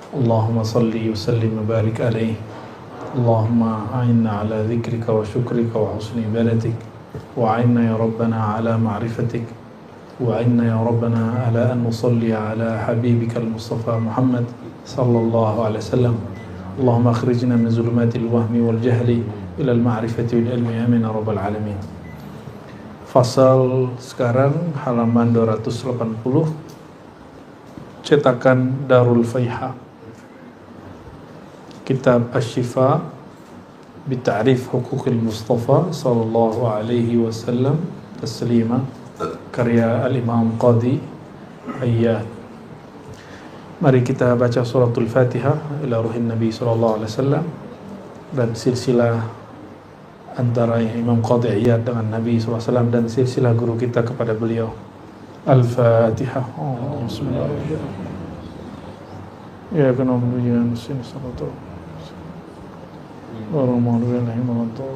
Allahumma salli wa sallim wa barik alaihi. Allahumma a'inna ala dzikrika wa syukrika wa husni ibadatik, wa a'inna ya Rabbana ala ma'rifatik, wa a'inna ya Rabbana ala an nusalli ala habibika al-Mustafa Muhammad sallallahu alaihi wasallam. Allahumma akhrijna min zulumatil wahmi wal jahli ila al-ma'rifati wal ilmi, amin ya rabbal alamin. Fasal sekarang halaman 280, cetakan Darul Faiha, Kitab Asy-Syifa bi Ta'rif Huquqil Mustafa sallallahu alaihi wasallam taslima, karya Al-Imam Qadhi Iyad. Mari kita baca suratul Fatihah ila ruhin Nabi sallallahu alaihi wasallam, dan silsilah antara Imam Qadhi Iyad dengan Nabi SAW, dan silsilah guru kita kepada beliau. Al-Fatihah. Bismillahirrahmanirrahim. Ya kana mulian sin salatu. Warahmatullahi wabarakatuh.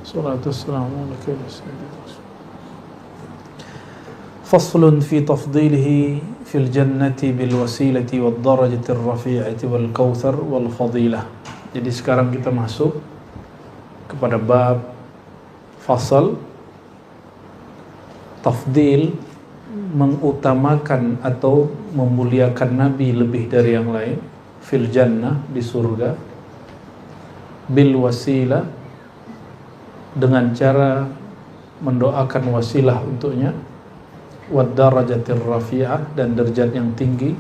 Salatu wassalamu ala sayyidina. Faslun fi tafdilihi fil jannati bil wasilati wad darajati ar-rafi'ati wal kautsar wal fadilah. Jadi sekarang kita masuk kepada bab fasal tafdil, mengutamakan atau memuliakan Nabi lebih dari yang lain, fil jannah, di surga, bil wasilah, dengan cara mendoakan wasilah untuknya, wad darajatir rafi'ah, dan derajat yang tinggi,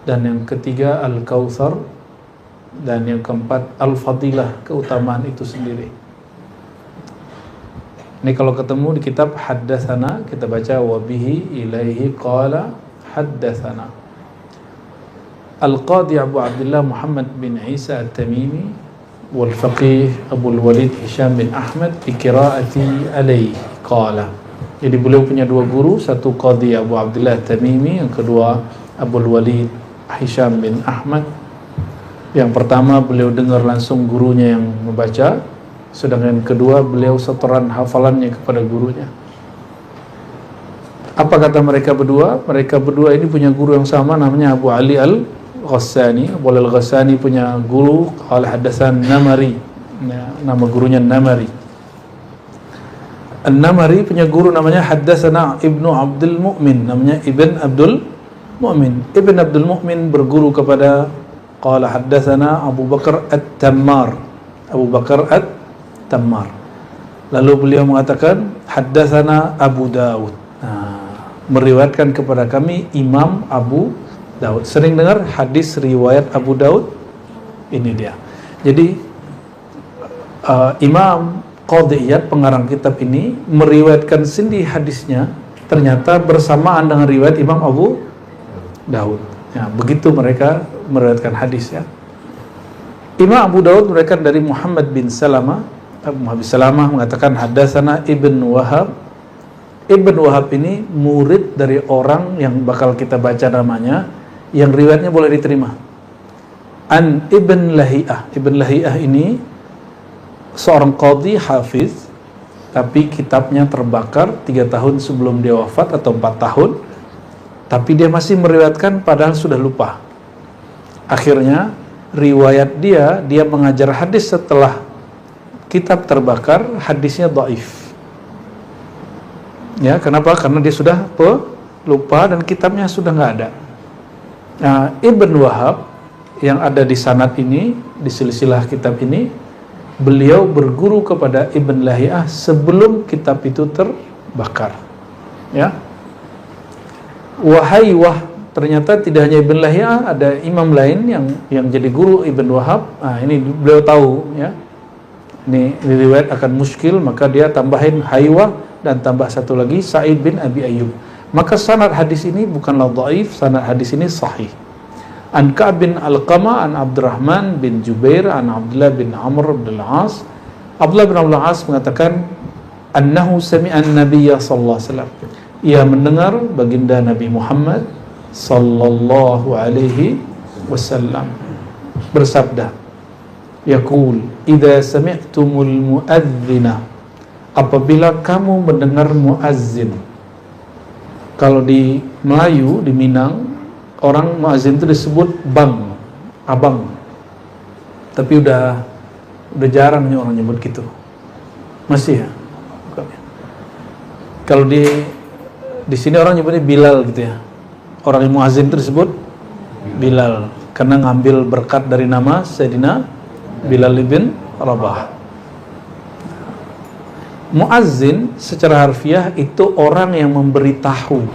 dan yang ketiga al kautsar, dan yang keempat al-fadilah, keutamaan itu sendiri. Ini kalau ketemu di kitab Haddatsana, kita baca wabihi ilaihi qala haddatsana. Al-Qadhi Abu Abdullah Muhammad bin Isa At-Tamimi wal faqih Abu Walid Hisham bin Ahmad bi qiraati alaihi qala. Jadi beliau punya dua guru, satu Qadhi Abu Abdullah At-Tamimi, yang kedua Abu Walid Hisham bin Ahmad. Yang pertama beliau dengar langsung gurunya yang membaca, sedangkan kedua beliau setoran hafalannya kepada gurunya. Apa kata mereka berdua? Mereka berdua ini punya guru yang sama, namanya Abu Ali Al-Ghassani. Abu Ali Al-Ghassani punya guru, qala haddatsan Namari, nama gurunya Namari. An-Namari punya guru namanya haddatsana Ibnu Abdul Mu'min, namanya Ibn Abdul Mu'min. Ibn Abdul Mu'min berguru kepada, qala haddatsana Abu Bakar At-Tammar, Abu Bakar At-Tammar. Lalu beliau mengatakan haddatsana Abu Daud, meriwayatkan kepada kami Imam Abu Daud. Sering dengar hadis riwayat Abu Daud? Ini dia. Jadi Imam Qadhi Iyad, pengarang kitab ini, meriwayatkan sendiri hadisnya ternyata bersamaan dengan riwayat Imam Abu Daud. Ya, begitu mereka meriwayatkan hadis, ya. Imam Abu Daud meriwayatkan dari Muhammad bin Salamah. Muhammad bin Salamah mengatakan haddatsana Ibn Wahab. Ibn Wahab ini murid dari orang yang bakal kita baca namanya, yang riwayatnya boleh diterima. An Ibn Lahiyah. Ibn Lahiyah ini seorang qadhi hafiz, tapi kitabnya terbakar 3 tahun sebelum dia wafat, atau 4 tahun. Tapi dia masih meriwayatkan padahal sudah lupa. Akhirnya riwayat dia mengajar hadis setelah kitab terbakar, hadisnya dhaif. Ya, kenapa? Karena dia sudah lupa dan kitabnya sudah nggak ada. Nah, Ibn Wahab yang ada di sanad ini, di silsilah kitab ini, beliau berguru kepada Ibn Lahiyah sebelum kitab itu terbakar. Ya. Wahaywah, ternyata tidak hanya Ibn Lahiyah, ada imam lain yang jadi guru Ibn Wahab. Nah, ini beliau tahu, ya. Ini riwayat akan muskil, maka dia tambahin Haywah dan tambah satu lagi Sa'id bin Abi Ayyub. Maka sanad hadis ini bukanlah dhaif, sanad hadis ini sahih. An Ka'b bin Alqamah an Abdurrahman bin Jubair an Abdullah bin Amr bin Al-As. Abdullah bin Amr bin Al-As mengatakan annahu sami'a an-nabiyya sallallahu alaihi wasallam. Ia mendengar baginda Nabi Muhammad sallallahu alaihi wasallam bersabda, yaqul idza sami'tumul muadzina, apabila kamu mendengar muazzin. Kalau di Melayu, di Minang, orang muazin itu disebut bang, abang. Tapi udah jarang nih orang nyebut gitu. Masih ya? Kalau di sini orang nyebutnya Bilal gitu ya. Orang yang muazin itu disebut Bilal karena ngambil berkat dari nama Sayyidina Bilal bin Rabah. Muazzin secara harfiah itu orang yang memberitahu.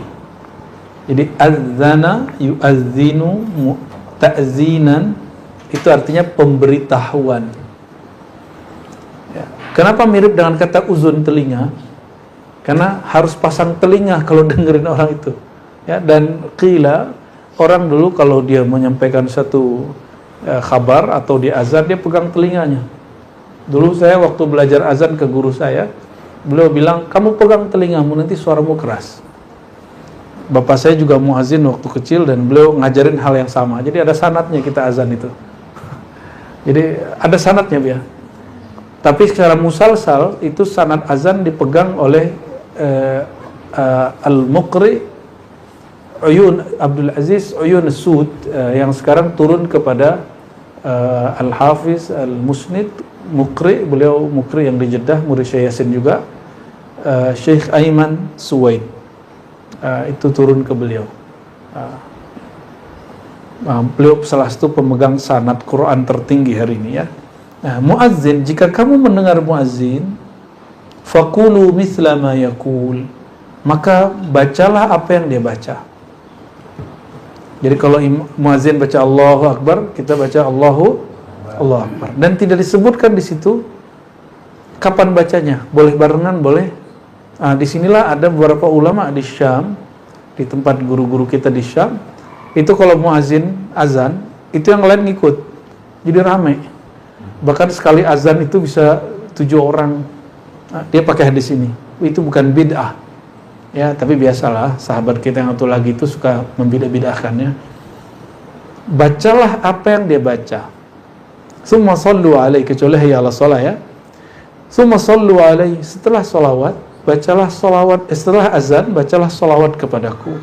Jadi adzana yu'azzinu ta'zinan itu artinya pemberitahuan. Ya. Kenapa mirip dengan kata uzun, telinga? Karena harus pasang telinga kalau dengerin orang itu. Ya, dan qila orang dulu kalau dia menyampaikan satu kabar atau dia azan, dia pegang telinganya. Dulu saya waktu belajar azan ke guru saya, beliau bilang, kamu pegang telingamu nanti suaramu keras. Bapak saya juga muazin waktu kecil dan beliau ngajarin hal yang sama. Jadi ada sanadnya kita azan itu. Jadi ada sanadnya ya. Tapi secara musalsal itu sanad azan dipegang oleh Al-Muqri Uyun Abdul Aziz Uyun Sud yang sekarang turun kepada Al-Hafiz Al-Musnid Muqri, beliau Muqri yang di Jeddah, murid Syekh Yasin juga. Syekh Aiman Suwaid itu turun ke beliau. Beliau salah satu pemegang sanad Quran tertinggi hari ini ya. Nah, muazzin, jika kamu mendengar muazzin, faqulu mithla ma yaqul, maka bacalah apa yang dia baca. Jadi kalau muazzin baca Allahu Akbar, kita baca Allahu Akbar. Dan tidak disebutkan di situ kapan bacanya, boleh barengan, boleh. Nah, disinilah ada beberapa ulama di Syam, di tempat guru-guru kita di Syam, itu kalau muazzin azan, itu yang lain ngikut, jadi ramai. Bahkan sekali azan itu bisa 7 orang. Nah, dia pakai hadis ini, itu bukan bid'ah. Ya, tapi biasalah sahabat kita yang satu lagi itu suka membidah-bidahkannya. Bacalah apa yang dia baca. Summa sallu alaihi, kecuali hayya ala shalah ya. Summa sallu alaihi, setelah salawat, bacalah salawat, setelah azan, bacalah salawat kepadaku.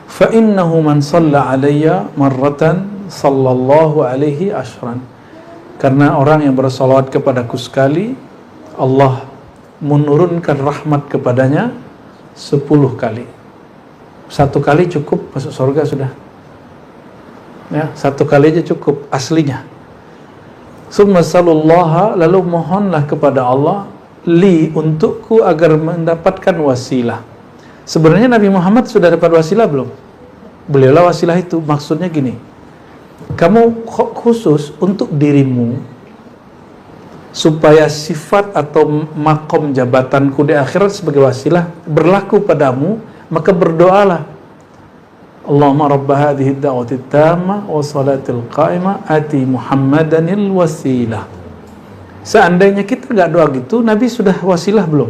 Fa innahu man shalla alayya marratan sallallahu alaihi ashran. Karena orang yang bersalawat kepadaku sekali, Allah menurunkan rahmat kepadanya 10 kali. 1 kali cukup masuk surga sudah. Ya, 1 kali aja cukup aslinya. Summa sallallahu, lalu mohonlah kepada Allah li, untukku, agar mendapatkan wasilah. Sebenarnya Nabi Muhammad sudah dapat wasilah belum? Beliaulah wasilah itu. Maksudnya gini, kamu khusus untuk dirimu, supaya sifat atau makom jabatanku di akhirat sebagai wasilah berlaku padamu, maka berdoalah, Allahumma rabba hadhihi ad-da'wati at-tamma wa salatil qa'imah ati Muhammadanil wasilah. Seandainya kita enggak doa gitu, Nabi sudah wasilah belum?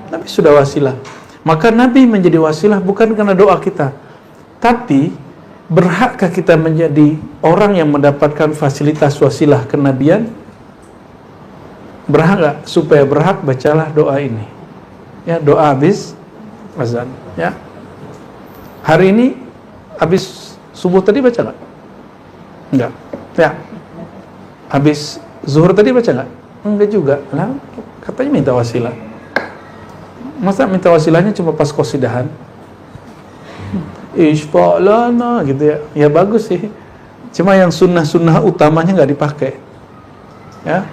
Nabi sudah wasilah. Maka Nabi menjadi wasilah bukan karena doa kita, tapi berhakkah kita menjadi orang yang mendapatkan fasilitas wasilah kenabian? Berhak nggak? Supaya berhak, bacalah doa ini. Ya, doa habis azan. Ya. Hari ini habis subuh tadi baca nggak? Enggak. Ya. Habis zuhur tadi baca nggak? Enggak juga. Nah, katanya minta wasilah. Masa minta wasilahnya cuma pas qasidahan? Ishfa' lana gitu ya. Ya bagus sih. Cuma yang sunnah-sunnah utamanya nggak dipakai. Ya.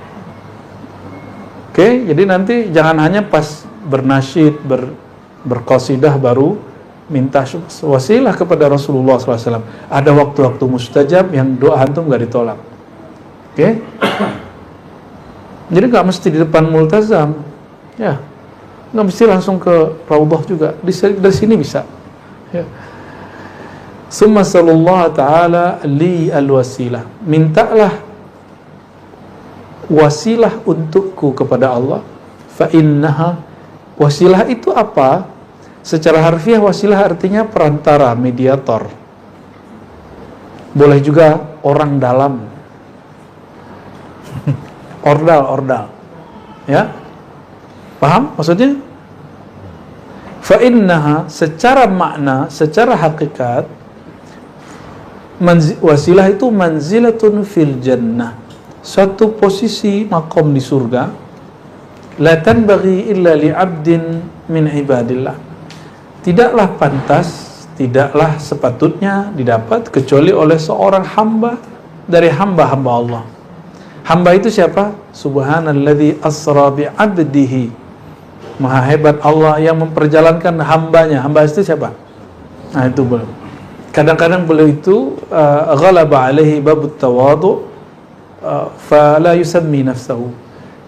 Oke, jadi nanti jangan hanya pas bernasyid, berqasidah baru minta wasilah kepada Rasulullah SAW. Ada waktu-waktu mustajab yang doa antum nggak ditolak. Oke? Jadi nggak mesti di depan multazam, ya, nggak mesti langsung ke raudhah juga. Dari sini bisa. Ya. Summa sallallahu ta'ala li al-wasilah. Mintalah wasilah untukku kepada Allah. Fa innaha, wasilah itu apa? Secara harfiah wasilah artinya perantara, mediator. Boleh juga orang dalam. Ordal. Ya? Paham maksudnya? Fa innaha, secara makna, secara hakikat, Wasilah itu manzilatun fil jannah, suatu posisi makom di surga. La tanbaghi illa li'abdin min ibadillah, tidaklah pantas, tidaklah sepatutnya didapat kecuali oleh seorang hamba dari hamba-hamba Allah. Hamba itu siapa? Subhanalladzi asra bi'abdihi, maha hebat Allah yang memperjalankan hambanya. Hamba itu siapa? Nah, itu beliau. Kadang-kadang beliau itu ghalaba alaihi babut tawadu fala yusammi nafsahu.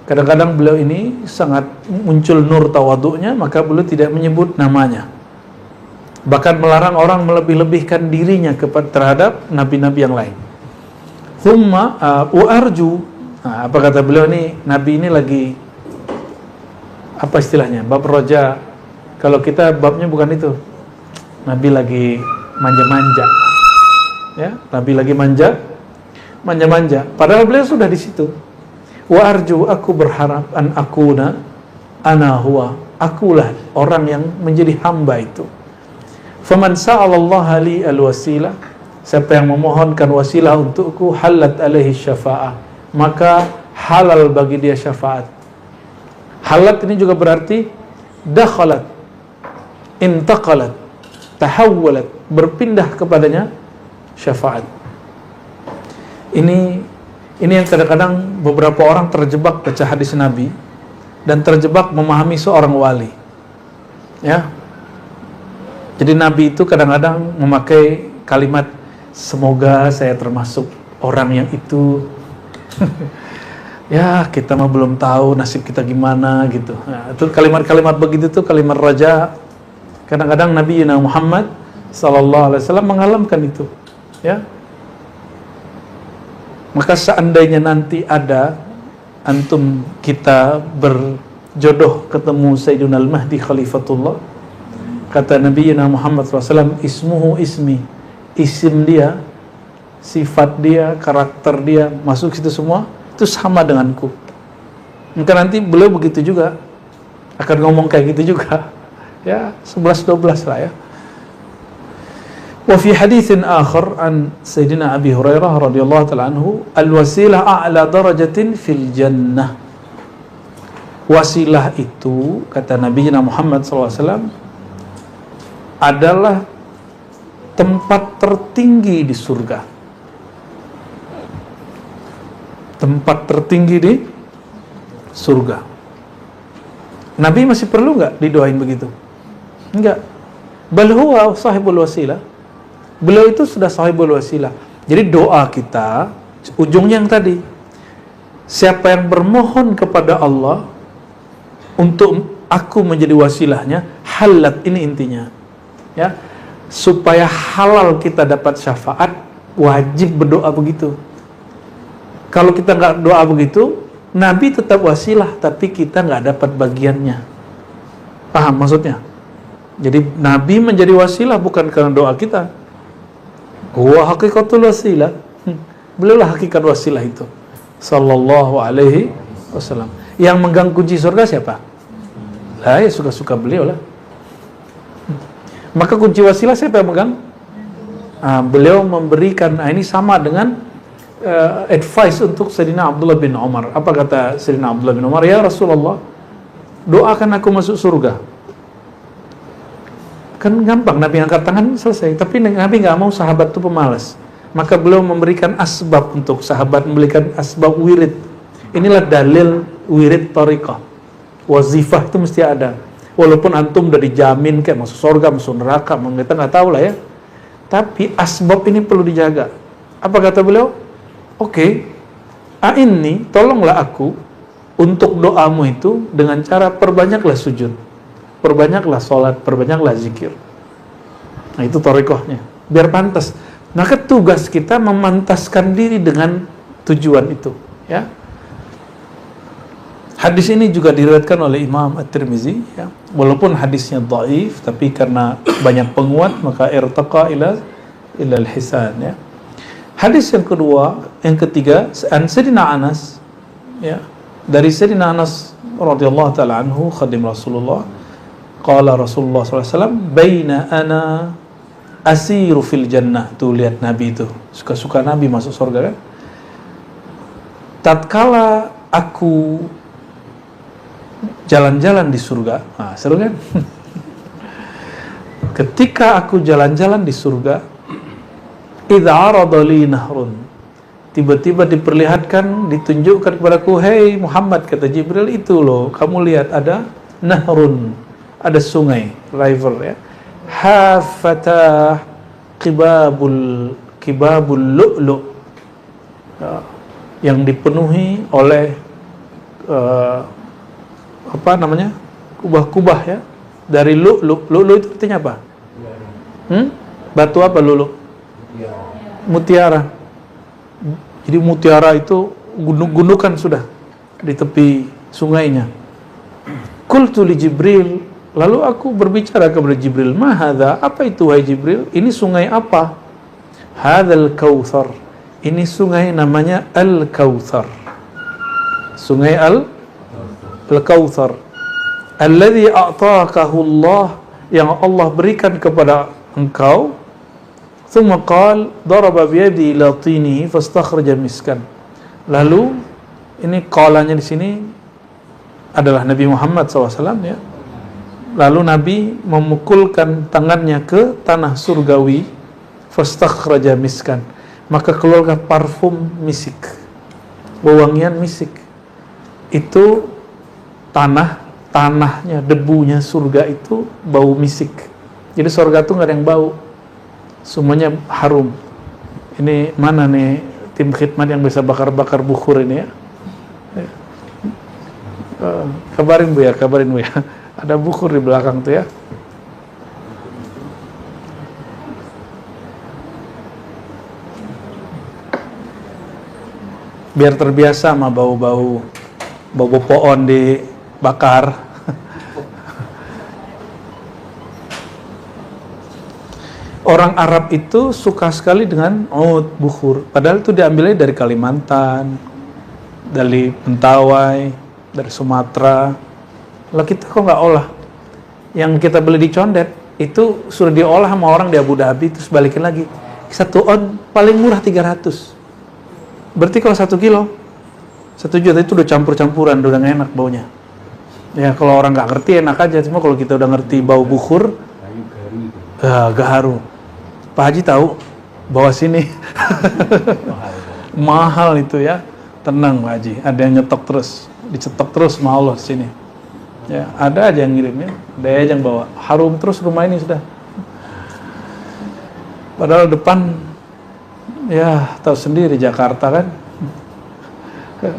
Kadang-kadang beliau ini sangat muncul nur tawaduknya, maka beliau tidak menyebut namanya. Bahkan melarang orang melebih-lebihkan dirinya terhadap nabi-nabi yang lain. Thumma arju, apa kata beliau ini, nabi ini lagi apa istilahnya? Bab roja. Kalau kita babnya bukan itu. Nabi lagi manja-manja. Ya, nabi lagi manja-manja. Padahal beliau sudah di situ. Wa arju, aku berharap an akuna ana huwa, akulah orang yang menjadi hamba itu. Faman sa'alallaha li alwasilah, siapa yang memohonkan wasilah untukku, halat alaihi syafa'ah, maka halal bagi dia syafaat. Halat ini juga berarti dakhalat, intaqalat, tahawwalat, berpindah kepadanya syafaat. Ini yang kadang-kadang beberapa orang terjebak baca hadis Nabi dan terjebak memahami seorang wali. Ya. Jadi Nabi itu kadang-kadang memakai kalimat semoga saya termasuk orang yang itu. Ya, kita mah belum tahu nasib kita gimana gitu. Nah, itu kalimat-kalimat begitu tuh kalimat raja. Kadang-kadang Nabi Muhammad sallallahu alaihi wasallam mengalamkan itu. Ya. Maka seandainya nanti ada antum kita berjodoh ketemu Sayyidina Al-Mahdi Khalifatullah, kata Nabi Muhammad SAW, ismuhu ismi, isim dia, sifat dia, karakter dia, masuk situ semua, itu sama denganku. Maka nanti beliau begitu juga, akan ngomong kayak gitu juga. Ya, 11-12 lah ya. Wa fi haditsin akhar an Sayyidina Abi Hurairah radhiyallahu ta'ala anhu, al-wasilah a'la darajatin fil jannah. Wasilah itu, kata Nabi Muhammad SAW, adalah tempat tertinggi di surga. Tempat tertinggi di surga. Nabi masih perlu nggak didoain begitu? Enggak. Bal huwa sahibul wasilah. Beliau itu sudah sahibul wasilah. Jadi doa kita ujungnya yang tadi, siapa yang bermohon kepada Allah untuk aku menjadi wasilahnya, halat, ini intinya. Ya, supaya halal kita dapat syafaat, wajib berdoa begitu. Kalau kita nggak doa begitu, Nabi tetap wasilah, tapi kita nggak dapat bagiannya. Paham maksudnya? Jadi Nabi menjadi wasilah bukan karena doa kita. Wa haqiqatul wasilah. Beliau lah hakikat wasilah itu. Sallallahu alaihi wasallam. Yang megang kunci surga siapa? Lah ya suka-suka beliau lah. Maka kunci wasilah siapa yang megang? Beliau memberikan, ini sama dengan advice untuk Sayyidina Abdullah bin Umar. Apa kata Sayyidina Abdullah bin Umar? Ya Rasulullah, doakan aku masuk surga. Kan gampang, Nabi angkat tangan selesai. Tapi Nabi nggak mau sahabat itu pemalas. Maka beliau memberikan asbab untuk sahabat, memberikan asbab wirid. Inilah dalil wirid tariqah. Wazifah itu mesti ada. Walaupun antum udah dijamin kayak masuk surga, masuk neraka, kita nggak tahu lah ya. Tapi asbab ini perlu dijaga. Apa kata beliau? Oke, ini tolonglah aku untuk doamu itu dengan cara perbanyaklah sujud, perbanyaklah sholat, perbanyaklah zikir. Nah itu thariqahnya, biar pantas. Maka tugas kita memantaskan diri dengan tujuan itu, ya. Hadis ini juga diriwayatkan oleh Imam At-Tirmizi, ya. Walaupun hadisnya dhaif, tapi karena banyak penguat maka irtaqa ila al-hisan, ya. Hadis yang kedua, yang ketiga, an Sayyidina Anas, ya, dari Sayyidina Anas radhiyallahu taala anhu, khadim Rasulullah, qala Rasulullah sallallahu alaihi wasallam, baina ana asiru fil jannah. Tuh lihat Nabi itu, suka-suka Nabi masuk surga kan. Tatkala aku jalan-jalan di surga, nah, seru kan? Ketika aku jalan-jalan di surga, idza arada li nahrun, tiba-tiba diperlihatkan, ditunjukkan kepadaku, hei Muhammad, kata Jibril, itu loh, kamu lihat ada nahrun, ada sungai, river ya. Hafatah kibabul lu'lu', yang dipenuhi oleh kubah-kubah ya, dari lu'lu'. Lu'lu' itu artinya apa? Batu apa lu'lu'? Mutiara. Jadi mutiara itu gundukan sudah di tepi sungainya. Qultu li Jibril, lalu aku berbicara kepada Jibril, ma hadza, apa itu wahai Jibril? Ini sungai apa? Hadzal Kautsar. Ini sungai namanya Al-Kautsar. Sungai Al-Kautsar. Alladzi a'takahu Allah, yang Allah berikan kepada engkau. Tsumma qala daraba bi yadi ila tinihi fastakhraja miskan. Lalu ini qalanya di sini adalah Nabi Muhammad SAW ya. Lalu Nabi memukulkan tangannya ke tanah surgawi, fastakhraja miskan, maka keluarlah parfum misik, wewangian misik. Itu tanahnya, debunya surga itu bau misik. Jadi surga itu nggak ada yang bau, semuanya harum. Ini mana nih tim khidmat yang bisa bakar-bakar bukhur ini ya? Kabarin Bu ya. Ada bukhur di belakang tuh ya. Biar terbiasa sama bau pohon dibakar. Orang Arab itu suka sekali dengan oud, bukhur. Padahal itu diambilnya dari Kalimantan, dari Mentawai, dari Sumatera. Lah kita kok nggak olah? Yang kita beli di Condet itu sudah diolah sama orang di Abu Dhabi, terus balikin lagi. 1 on paling murah 300. Berarti kalau 1 kilo 1 juta, itu udah campur-campuran, udah nggak enak baunya. Ya kalau orang nggak ngerti enak aja, cuma kalau kita udah ngerti bau bukhur, gaharu. Pak Haji tahu bawa sini mahal itu ya. Tenang Pak Haji, ada yang nyetok terus, dicetok terus sama Allah sini. Ya, ada aja yang ngirimin, ada aja yang bawa. Harum terus rumah ini sudah. Padahal depan, ya tahu sendiri Jakarta kan,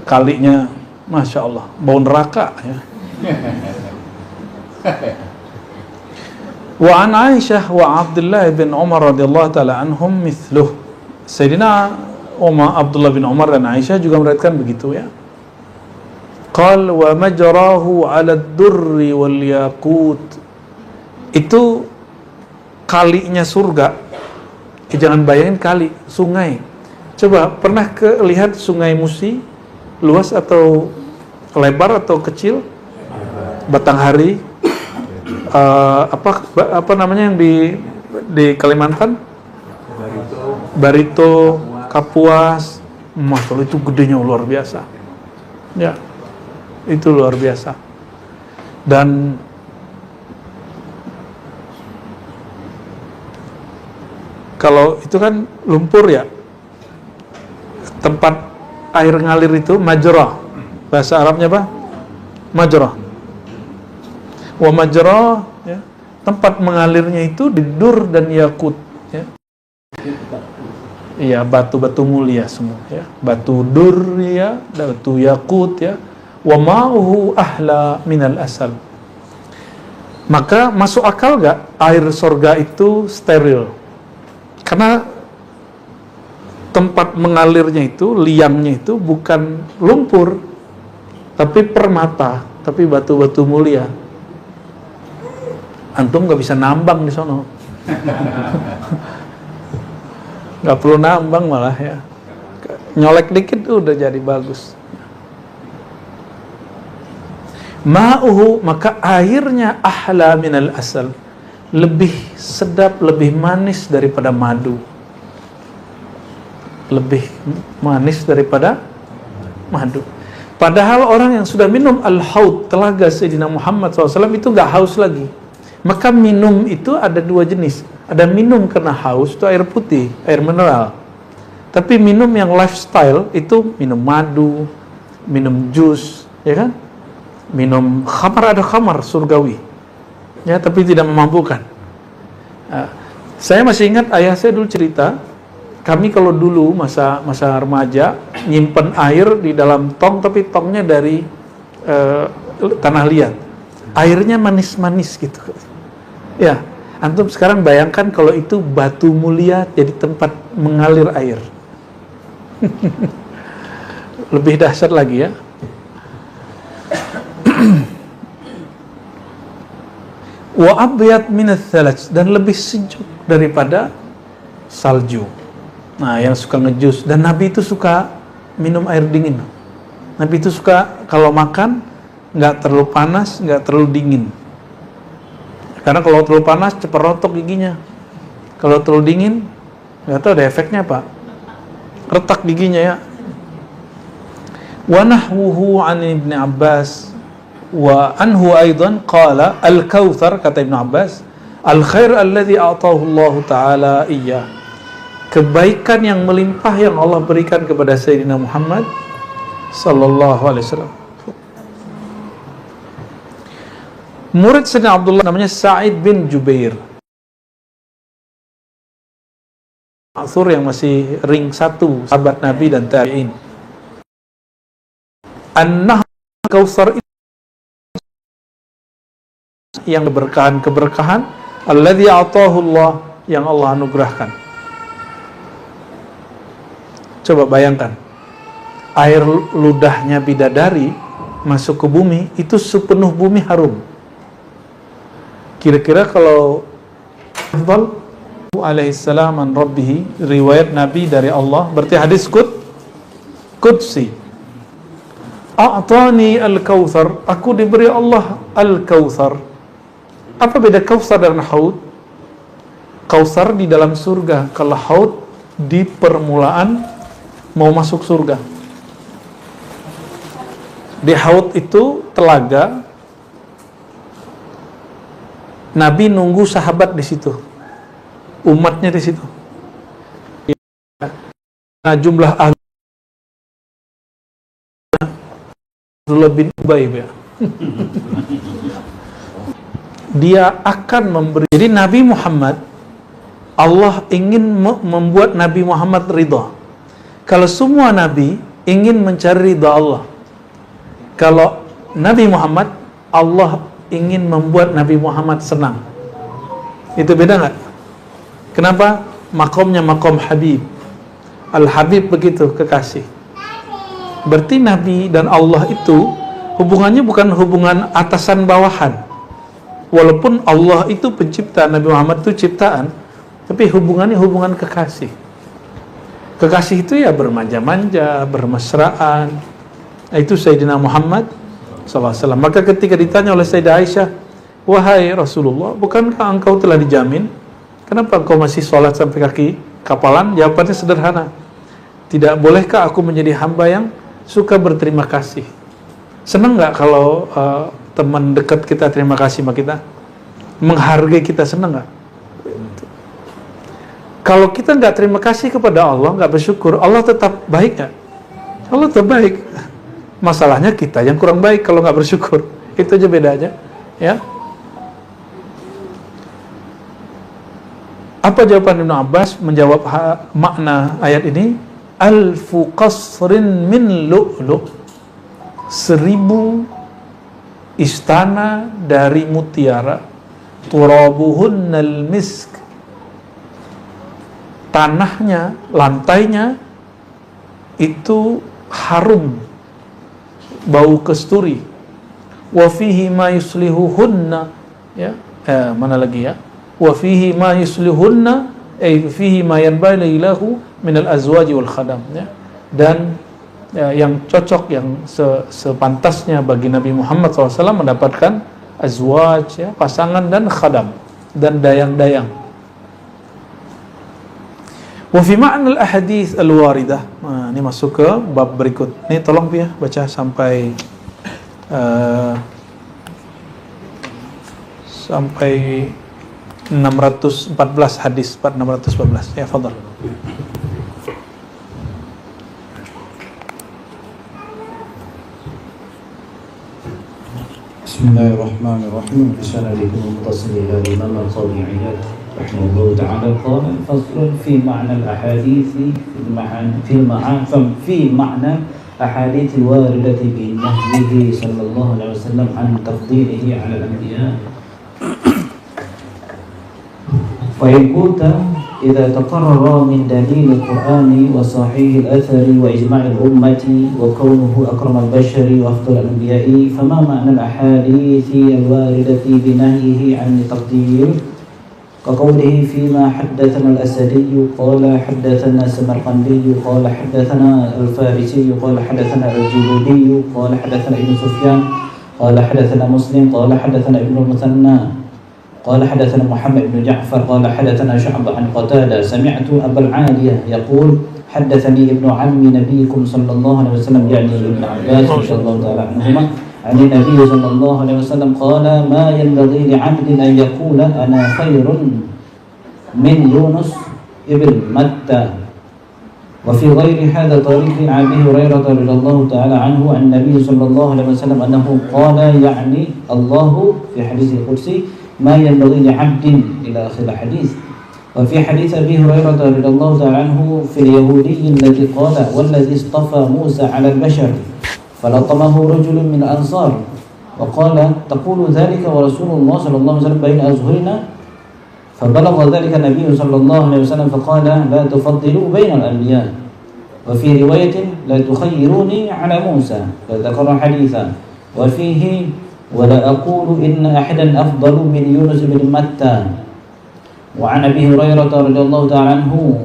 kalinya, Masya Allah, bau neraka ya. Wa an Aisyah wa Abdullah bin Umar radhiyallahu taala anhum mithluh. Sayyidina Abdullah bin Umar dan Aisyah juga meriwayatkan begitu ya. Qal wa majrahu 'ala ad-durri wal yaqut. Itu kalinya surga. Jangan bayangin kali, sungai. Coba pernah lihat Sungai Musi luas atau lebar atau kecil? Batanghari, apa namanya yang di Kalimantan? Barito, Kapuas. Masya Allah, itu gedenya luar biasa. Ya, itu luar biasa. Dan kalau itu kan lumpur ya, tempat air ngalir itu majrah. Bahasa Arabnya apa? Majrah. Wa majrah ya, tempat mengalirnya itu di dur dan yakut ya. Iya, batu-batu mulia semua ya. Batu dur ya, batu yakut ya. Wa ma'uhu ahla minal asal. Maka masuk akal gak air surga itu steril? Karena tempat mengalirnya itu, liangnya itu bukan lumpur, tapi permata, tapi batu-batu mulia. Antum gak bisa nambang di sono. Gak perlu nambang malah ya. Nyolek dikit udah jadi bagus. Ma'uhu, maka airnya ahla minal asal, lebih sedap, lebih manis daripada madu. Lebih manis daripada madu. Padahal orang yang sudah minum al-haud, telaga Sayyidina Muhammad SAW, itu nggak haus lagi. Maka minum itu ada dua jenis. Ada minum karena haus, itu air putih, air mineral. Tapi minum yang lifestyle itu minum madu, minum jus, ya kan? Minum khamar, ada khamar surgawi, ya, tapi tidak memabukkan. Saya masih ingat ayah saya dulu cerita, kami kalau dulu masa remaja nyimpen air di dalam tong, tapi tongnya dari tanah liat, airnya manis-manis gitu. Ya, antum sekarang bayangkan kalau itu batu mulia jadi tempat mengalir air. Lebih dahsyat lagi ya. Wa abyad minats thalaj, dan lebih sejuk daripada salju. Nah, yang suka ngejus, dan Nabi itu suka minum air dingin. Nabi itu suka kalau makan nggak terlalu panas, nggak terlalu dingin. Karena kalau terlalu panas cepat rontok giginya. Kalau terlalu dingin nggak tahu ada efeknya apa. Retak giginya ya. Wa nahwuhu an Ibn Abbas wa anhu aidan qala al-kautsar, kata Ibn Abbas, al-khair alladhi a'tahu Allah taala iyyah, kebaikan yang melimpah yang Allah berikan kepada Sayyidina Muhammad sallallahu alaihi wasallam. Murid Sayyidina Abdullah namanya Sa'id bin Jubair, Ma'thur yang masih ring satu sahabat Nabi dan tabi'in. An-Nahr Kautsar yang keberkahan alladzi a'tahu Allah, yang Allah anugerahkan. Coba bayangkan, air ludahnya bidadari masuk ke bumi, itu sepenuh bumi harum. Kira-kira kalau Afdal alaihissalam an rabbihi, riwayat Nabi dari Allah, berarti hadis qudsi. A'tani al-kautsar, aku diberi Allah al-kautsar. Apa beda kautsar dan haud? Kautsar di dalam surga, kalau haud di permulaan mau masuk surga. Di haud itu telaga, Nabi nunggu sahabat di situ, umatnya di situ. Nah, jumlah ahli Abdullah bin Ubay ya. Dia akan memberi. Jadi Nabi Muhammad, Allah ingin membuat Nabi Muhammad ridha. Kalau semua Nabi ingin mencari ridha Allah, kalau Nabi Muhammad, Allah ingin membuat Nabi Muhammad senang. Itu beda nggak? Kenapa? Makomnya makom Habib. Al-Habib begitu, kekasih. Berarti Nabi dan Allah itu hubungannya bukan hubungan atasan bawahan. Walaupun Allah itu pencipta, Nabi Muhammad itu ciptaan, tapi hubungannya hubungan kekasih. Kekasih itu ya bermanja-manja, bermesraan. Itu Sayyidina Muhammad SAW. Maka ketika ditanya oleh Sayyidah Aisyah, wahai Rasulullah, bukankah engkau telah dijamin? Kenapa engkau masih sholat sampai kaki kapalan? Jawabannya sederhana. Tidak bolehkah aku menjadi hamba yang suka berterima kasih? Senang nggak kalau teman dekat kita terima kasih sama kita, menghargai kita, senang nggak? Kalau kita nggak terima kasih kepada Allah, nggak bersyukur, Allah tetap baik nggak? Allah tetap baik. Masalahnya kita yang kurang baik kalau nggak bersyukur. Itu aja bedanya, ya. Apa jawaban Ibn Abbas menjawab makna ayat ini? Alfu qasrin min lu'lu', 1000 istana dari mutiara, turabuhunnal misk, tanahnya, lantainya itu harum, bau kasturi. Wa fihi ma yuslihuhunna, ya, mana lagi ya? Wa fihi ma yuslihuhunna, fihi ma yanbaghi lahu min al-azwaji wal khadam, ya. Dan yang cocok, yang sepantasnya bagi Nabi Muhammad SAW mendapatkan azwaj, ya, pasangan, dan khadam, dan dayang-dayang. Wa fi ma'na al-ahadits al-waridah. Nah, ini masuk ke bab berikut. Ini tolong ya baca sampai sampai 614 hadis 614. Ya, fadhal. Bismillahirrahmanirrahim. Assalamualaikum warahmatullahi wabarakatuh. رحمه الله تعالى قال فصل في معنى الأحاديث في معنى أحاديث الواردة بنهيه صلى الله عليه وسلم عن تفضيله على الأنبياء. فإن قلت إذا تقرر من دليل القرآن وصحيح الأثر وإجماع الأمة وكونه أكرم البشر وأفضل الأنبياء فما معنى الأحاديث الواردة بنهيه عن تفضيل كقوله فيما حدثنا الأسدي قال حدثنا السمرقندي قال حدثنا الفارسي قال حدثنا الجلودي قال حدثنا ابن سفيان قال حدثنا مسلم قال حدثنا ابن المثنى قال حدثنا محمد بن جعفر قال حدثنا شعبة عن قتادة سمعت أبا العالية يقول حدثني ابن عم نبيكم صلى الله عليه وسلم يعني ابن عباس رضي الله تعالى عنهما عن النبي صلى الله عليه وسلم قال ما ينبغي لعبد أن يقول أنا خير من يونس ابن متى. وفي غير هذا طريق عن أبي هريرة رضي الله تعالى عنه عن النبي صلى الله عليه وسلم أنه قال يعني الله في حديث القدسي ما ينبغي لعبد إلى آخر الحديث. وفي حديث أبي هريرة رضي الله تعالى عنه في اليهودي الذي قال والذي اصطفى موسى على البشر فلطمه رجل من الأنصار وقال تقول ذلك ورسول الله صلى الله عليه وسلم بين أظهرنا فبلغ ذلك النبي صلى الله عليه وسلم فقال لا تفضلوا بين الأنبياء. وفي رواية لا تخيروني على موسى فذكر حديثا وفيه ولا أقول إن أحدا أفضل من يونس بن متى. وعن أبي هريرة رضي الله تعالى عنه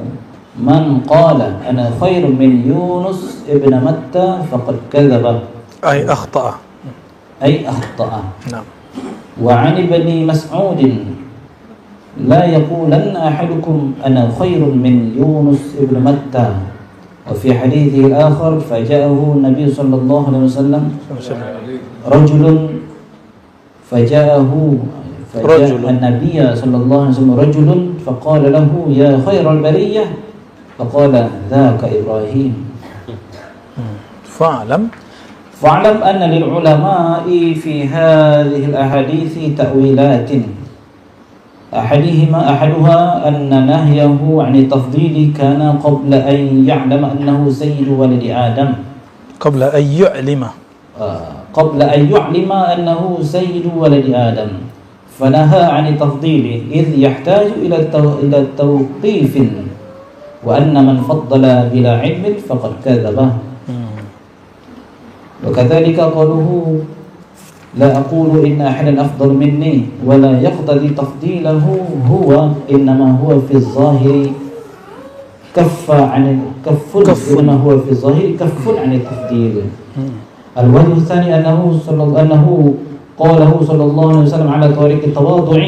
من قال أنا خير من يونس ابن متى فقد كذب أي أخطأ. نعم. وعن ابن مسعود لا يقولن أحدكم أنا خير من يونس ابن متى. وفي حديثه الآخر فجاءه النبي صلى الله عليه وسلم رجل النبي صلى الله عليه وسلم رجل فقال له يا خير البرية فقال ذاك إبراهيم. فاعلم أن للعلماء في هذه الأحاديث تأويلات أحدها أن نهيه عن التفضيل كان قبل أن يعلم أنه سيد ولد آدم قبل أن يعلم أنه سيد ولد آدم فنهى عن التفضيل إذ يحتاج إلى توقيف وأن من فضل بلا علم فقد كذب. وكذلك قوله لا أقول إن أحدا أفضل مني ولا يقتضي تفضيله هو إنما هو في الظاهر كف عن التفضيل. الوجه الثاني أنه قاله صلى الله عليه وسلم على طريق التواضع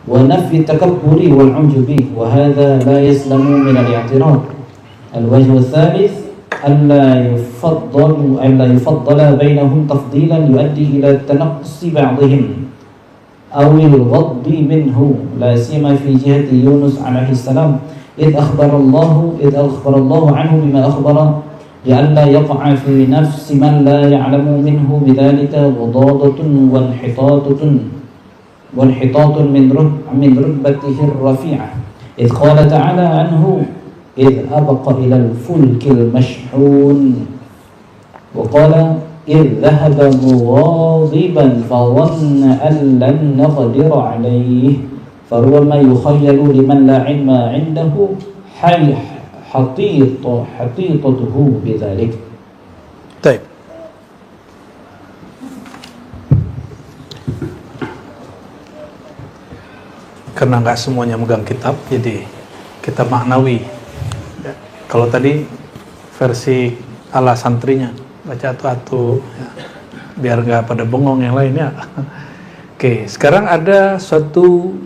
ونفي التكبر والعجب وهذا لا يسلم من الاعتراض. الوجه الثالث ألا يفضل بينهم تفضيلا يؤدي إلى تنقص بعضهم أو الغض منه لا سيما في جهة يونس عليه السلام إذ أخبر الله عنه بما أخبر لئلا يقع في نفس من لا يعلم منه بذلك غضاضة وانحطاط من رتبته الرفيعة إذ قال تعالى عنه إذ أبق إلى الفلك المشحون وقال إذ ذهب مغاضبا فظن أن لن نقدر عليه فربما يخيل لمن لا علم عنده حقيقته بذلك. طيب. Karena nggak semuanya megang kitab, jadi kitab maknawi. Kalau tadi versi ala santrinya baca atu-atu, ya, biar nggak pada bengong yang lainnya. Oke, sekarang ada suatu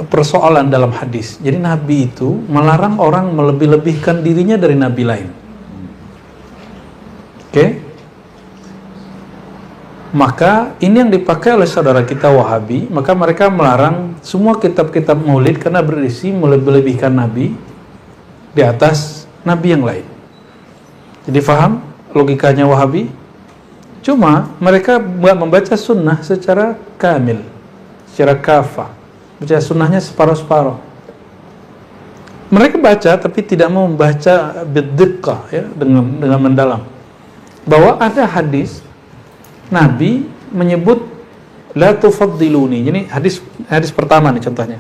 persoalan dalam hadis. Jadi Nabi itu melarang orang melebih-lebihkan dirinya dari Nabi lain. Oke? Maka ini yang dipakai oleh saudara kita Wahabi. Maka mereka melarang semua kitab-kitab maulid karena berisi melebih-lebihkan Nabi di atas Nabi yang lain. Jadi faham logikanya Wahabi? Cuma mereka membaca sunnah secara kamil, secara kafah. Baca sunnahnya separuh-separuh. Mereka baca tapi tidak mau membaca biddiqqah, ya, dengan mendalam. Bahwa ada hadis Nabi menyebut la tufaddiluni. Ini hadis pertama nih contohnya.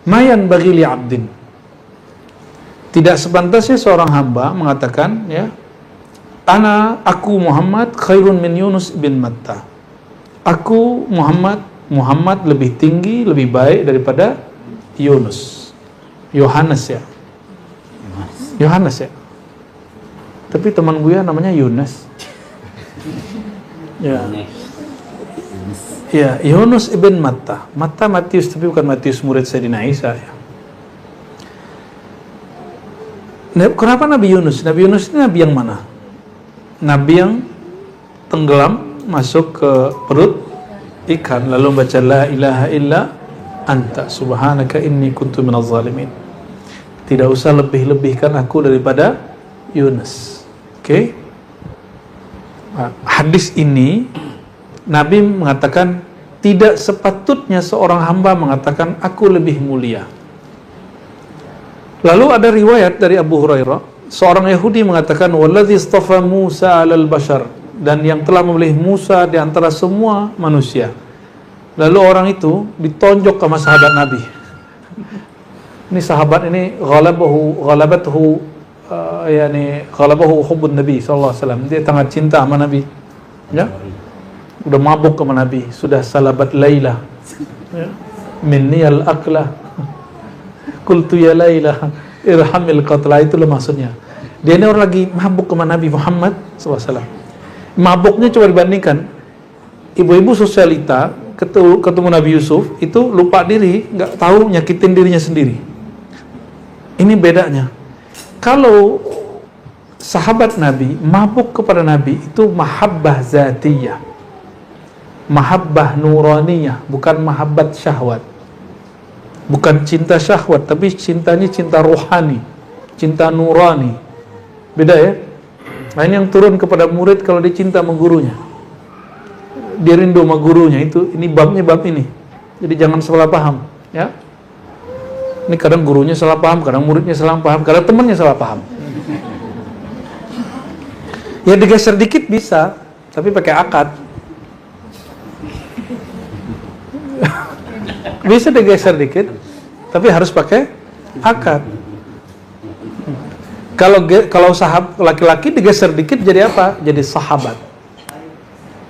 Mayan bagi li abdin. Tidak sepantasnya seorang hamba mengatakan, ya, aku Muhammad khairun min Yunus bin Matta. Aku Muhammad lebih tinggi, lebih baik daripada Yunus. Yohanes ya. Tapi teman gue namanya Yunus. Ya. Ya, Yunus ibn Matta. Matta Matius, tapi bukan Matius murid Sayyidina Isa ya. Kenapa Nabi Yunus? Nabi Yunus ini nabi yang mana? Nabi yang tenggelam masuk ke perut ikan lalu baca la ilaha illa anta subhanaka inni kuntu minaz zalimin. Tidak usah lebih-lebihkan aku daripada Yunus. Oke? Hadis ini Nabi mengatakan tidak sepatutnya seorang hamba mengatakan aku lebih mulia. Lalu ada riwayat dari Abu Hurairah, seorang Yahudi mengatakan wallazi istafa Musa 'alal bashar, dan yang telah memilih Musa di antara semua manusia. Lalu orang itu ditonjok sama sahabat Nabi. Ini sahabat ini ghalabathu hubbun Nabi sallallahu alaihi wasallam. Dia sangat cinta sama Nabi. Ya? Udah mabuk sama Nabi, sudah salabat Laila. Ya? Minni al-aqla. Qultu ya Laila irhamil qatla, itulah maksudnya. Dia ini orang lagi mabuk sama Nabi Muhammad SAW. Mabuknya coba dibandingkan, ibu-ibu sosialita ketemu Nabi Yusuf itu lupa diri, nggak tahu nyakitin dirinya sendiri. Ini bedanya. Kalau sahabat Nabi mabuk kepada Nabi itu mahabbah zatiyah, mahabbah nuraniyah, bukan mahabbat syahwat. Bukan cinta syahwat, tapi cintanya cinta rohani, cinta nurani. Beda ya. Nah, ini yang turun kepada murid kalau dia cinta sama gurunya. Dia rindu sama gurunya, ini babnya bab ini. Jadi jangan salah paham, ya. Ini kadang gurunya salah paham, kadang muridnya salah paham, kadang temannya salah paham. Ya digeser dikit bisa, tapi pakai akad. Bisa digeser dikit, tapi harus pakai akad. Kalau sahabat laki-laki digeser dikit jadi apa? Jadi sahabat.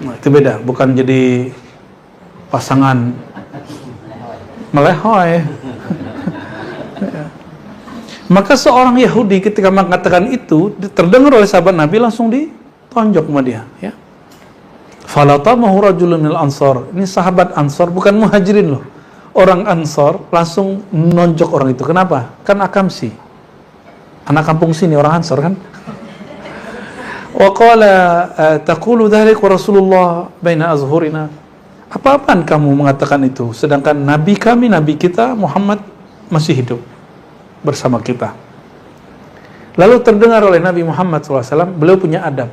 Nah, itu beda, bukan jadi pasangan melehoy. Maka seorang Yahudi ketika mengatakan itu terdengar oleh sahabat Nabi, langsung ditonjok sama dia, ya. Falatamahu rajulun minal ansar. Ini sahabat Ansar, bukan muhajirin loh. Orang Ansar langsung nonjok orang itu. Kenapa? Kan akamsi, anak kampung sini, orang Ansar kan. Wa qala taqulu dzalik wa Rasulullah baina azhurina. Apa-apaan kamu mengatakan itu, sedangkan nabi kami, nabi kita Muhammad masih hidup bersama kita. Lalu terdengar oleh Nabi Muhammad SAW, beliau punya adab.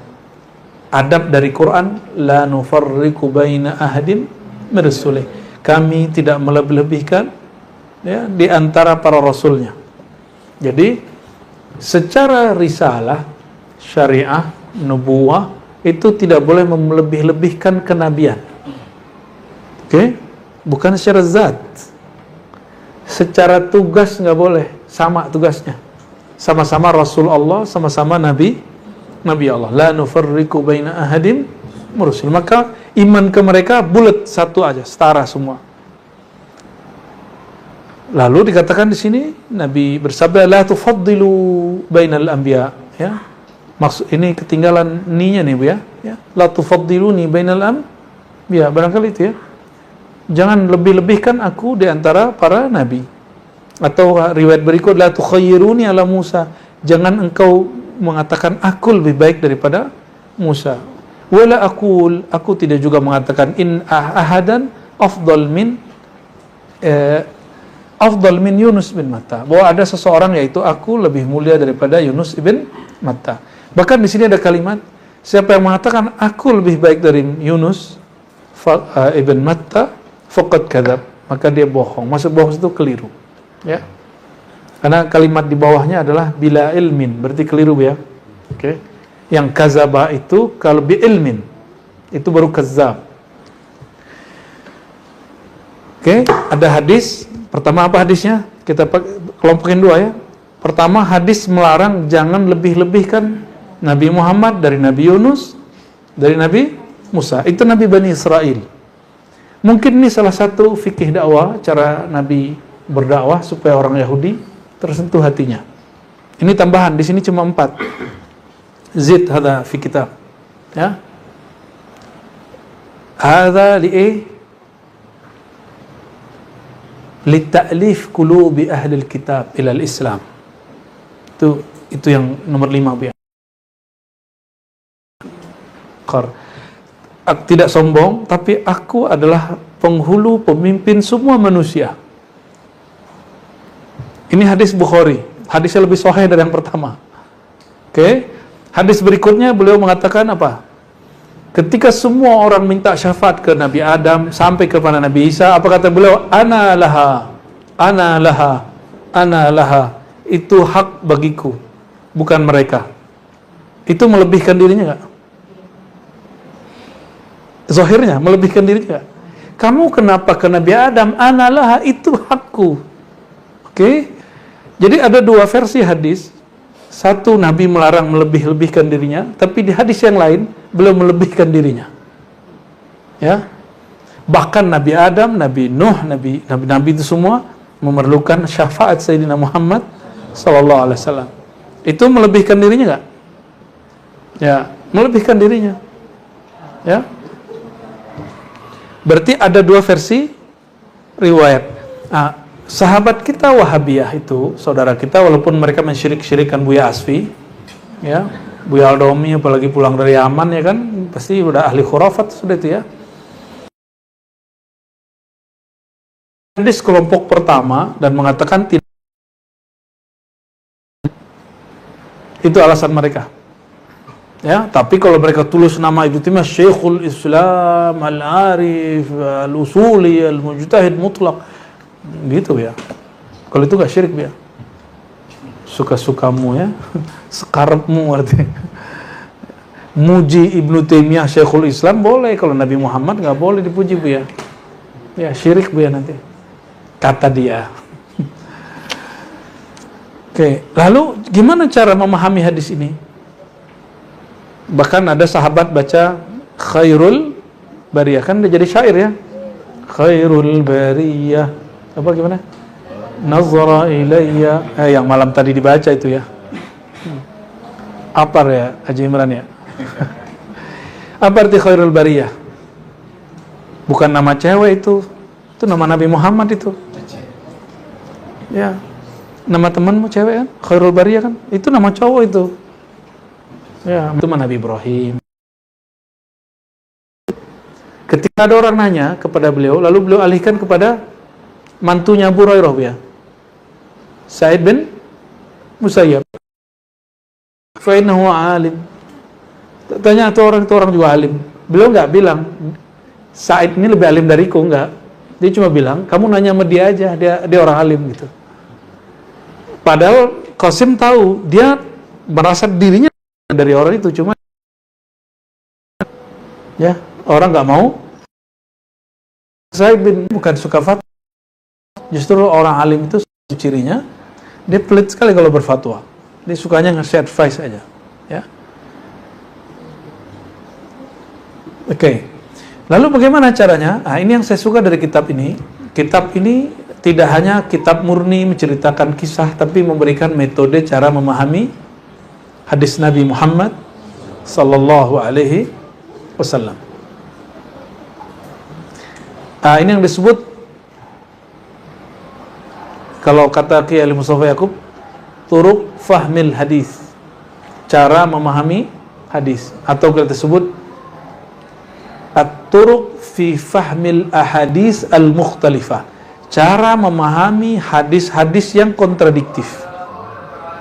Adab dari Quran, la nufarriqu baina ahadin min rusulih. Kami tidak melebih-lebihkan, ya, di antara para rasulnya. Jadi secara risalah, syariah, nubuwah itu tidak boleh melebih-lebihkan kenabian. Oke? Bukan secara zat. Secara tugas nggak boleh, sama tugasnya. Sama-sama Rasul Allah, sama-sama Nabi Allah. La nufarriqu baina ahadin mursil. Maka iman ke mereka bulat, satu aja, setara semua. Lalu dikatakan di sini Nabi bersabda la tufaddilu bainal anbiya, ya. Maksud ini ketinggalan ninya nih Bu ya. La tufaddiluni bainal anbiya, barangkali itu ya. jangan lebih-lebihkan aku di antara para nabi. Atau riwayat berikut, la tukhayyiruni ala Musa, jangan engkau mengatakan aku lebih baik daripada Musa. Wala aku tidak juga mengatakan in ahadan afdal min Yunus bin Matta, bahwa ada seseorang yaitu aku lebih mulia daripada Yunus ibn Matta. Bahkan di sini ada kalimat, siapa yang mengatakan aku lebih baik dari Yunus ibn Matta faqad kadzab, maka dia bohong. Maksud bohong itu keliru. Ya. Karena kalimat di bawahnya adalah bila ilmin, berarti keliru ya. Oke. Yang kazaba itu kalau bi ilmin itu baru kazab. Oke, ada hadis. Pertama apa hadisnya? Kita kelompokin dua ya. Pertama, hadis melarang jangan lebih-lebihkan Nabi Muhammad dari Nabi Yunus, dari Nabi Musa. Itu Nabi Bani Israel. Mungkin ini salah satu fikih dakwah, cara Nabi berdakwah supaya orang Yahudi tersentuh hatinya. Ini tambahan, di sini cuma 4. Zid hada fi kitab. Ya. Hada lita'lif qulubi ahli kitab ila al-Islam. Itu yang nomor 5 biar. Tidak sombong, tapi aku adalah penghulu pemimpin semua manusia. Ini hadis Bukhari. Hadisnya lebih sahih dari yang pertama. Oke. Hadis berikutnya beliau mengatakan apa? Ketika semua orang minta syafaat ke Nabi Adam sampai kepada Nabi Isa, apa kata beliau? Ana laha, ana laha, ana laha. Itu hak bagiku, bukan mereka. Itu melebihkan dirinya enggak? Zahirnya melebihkan dirinya enggak? Kamu kenapa ke Nabi Adam? Ana laha, itu hakku. Oke? Jadi ada 2 versi hadis. Satu, Nabi melarang melebih-lebihkan dirinya, tapi di hadis yang lain belum melebihkan dirinya. Ya. Bahkan Nabi Adam, Nabi Nuh, Nabi itu semua memerlukan syafaat Sayyidina Muhammad sallallahu alaihi wasallam. Itu melebihkan dirinya enggak? Ya, melebihkan dirinya. Ya. Berarti ada 2 versi riwayat. Sahabat kita Wahabiyah itu, saudara kita, walaupun mereka mensyirik-syirikan Buya Asfi, ya, Buya Aldomi apalagi pulang dari Yaman ya kan, pasti udah ahli khurafat sudah itu ya. Hadis kelompok pertama dan mengatakan tidak, itu alasan mereka. Ya, tapi kalau mereka tulis nama Ibnu Taimiyah Syekhul Islam Al-Arif Al-Usuli Al-Mujtahid Mutlaq gitu ya. Kalau itu gak syirik ya. Suka-sukamu ya. Sekarepmu artinya. Muji Ibnu Taimiyah Syekhul Islam boleh, kalau Nabi Muhammad gak boleh dipuji bu ya. Ya syirik bu ya nanti. Kata dia. Oke, lalu gimana cara memahami hadis ini? Bahkan ada sahabat baca khairul bariyah, kan dia jadi syair ya. Khairul bariyah, apa gimana? Nazara ilayya, yang malam tadi dibaca itu ya. Apa ya Haji Imran ya? Apa arti khairul bariyah? Bukan nama cewek itu nama Nabi Muhammad itu. Ya, nama temanmu cewek kan? Khairul bariyah kan? Itu nama cowok itu. Ya, itu Nabi Ibrahim. Ketika ada orang nanya kepada beliau, lalu beliau alihkan kepada mantunya Abu Hurairah ya, Sa'id bin Musayyab. Fa innahu alim. Tanya itu orang juga alim. Beliau enggak bilang Sa'id ini lebih alim dariku, enggak. Dia cuma bilang, kamu nanya sama dia aja, dia orang alim gitu. Padahal Qasim tahu, dia merasa dirinya dari orang itu, cuma ya orang nggak mau. Saya bukan suka fatwa, justru orang alim itu cirinya dia pelit sekali kalau berfatwa. Dia sukanya ngasih advice aja, ya. Oke. Lalu bagaimana caranya? Ini yang saya suka dari kitab ini. Kitab ini tidak hanya kitab murni menceritakan kisah, tapi memberikan metode cara memahami hadis Nabi Muhammad sallallahu alaihi wasallam. Ini yang disebut, kalau kata Kiai Ali Mustafa Yaqub, turuq fahmil hadis, cara memahami hadis, atau kita sebut at-turuq fi fahmil ahadis al-mukhtalifah, cara memahami hadis-hadis yang kontradiktif.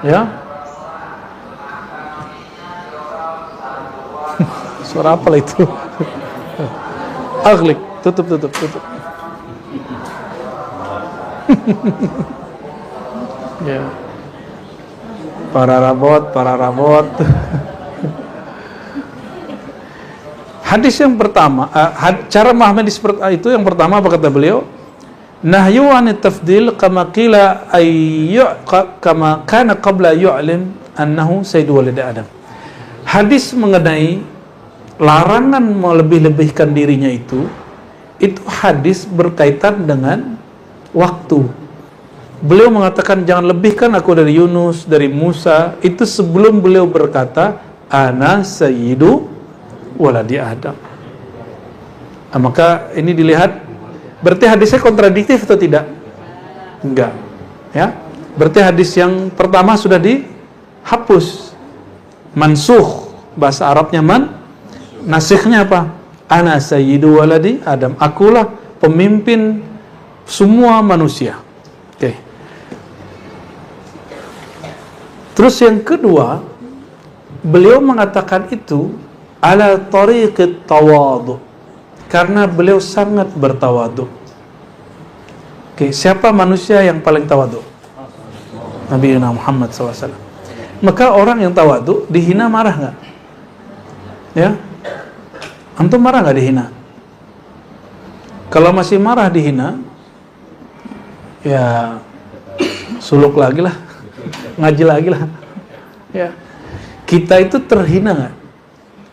Ya. Suara apa lah itu? Aghliq, tutup. Ya. Para rabot. Hadis yang pertama, cara memahami hadis itu yang pertama apa kata beliau? Nahyu anit tafdil kama qila kama kana qabla yu'lim annahu sayyidu walad Adam. Hadis mengenai larangan melebih-lebihkan dirinya itu hadis berkaitan dengan waktu. Beliau mengatakan jangan lebihkan aku dari Yunus, dari Musa, itu sebelum beliau berkata ana sayyidu waladi Adam. Maka ini dilihat, berarti hadisnya kontradiktif atau tidak? Enggak, ya. Berarti hadis yang pertama sudah dihapus, mansukh, bahasa Arabnya nasikhnya apa? Ana sayyidu waladi Adam, akulah pemimpin semua manusia. Oke. Terus yang kedua, beliau mengatakan itu ala tariqit tawadhu, karena beliau sangat bertawadhu. Oke, siapa manusia yang paling tawadhu? Nabi Muhammad SAW. Maka orang yang tawadhu dihina marah nggak? Ya, antum marah nggak dihina? Kalau masih marah dihina, ya suluk lagi lah, ngaji lagi lah. Ya, kita itu terhina nggak?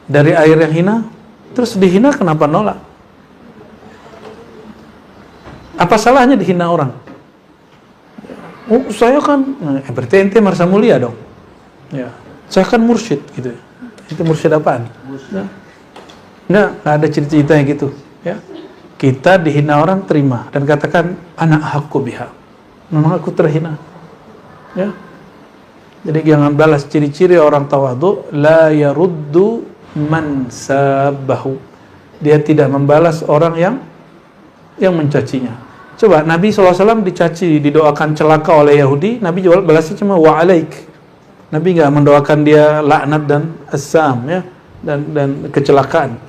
Dari air yang hina, terus dihina kenapa nolak? Apa salahnya dihina orang? Oh, saya kan, berarti ente merasa mulia dong. Ya, saya kan mursyid gitu. Itu mursyid apaan? Nggak ada cerita-ceritanya gitu. Ya, kita dihina orang terima dan katakan anak hakku biha. Memang aku terhina. Ya, jadi jangan balas. Ciri-ciri orang tawadhu, la yaruddu man sabahu, dia tidak membalas orang yang mencacinya. Coba Nabi SAW dicaci, didoakan celaka oleh Yahudi, Nabi juga balasnya cuma wa alaik. Nabi nggak mendoakan dia laknat dan assam, ya, dan kecelakaan.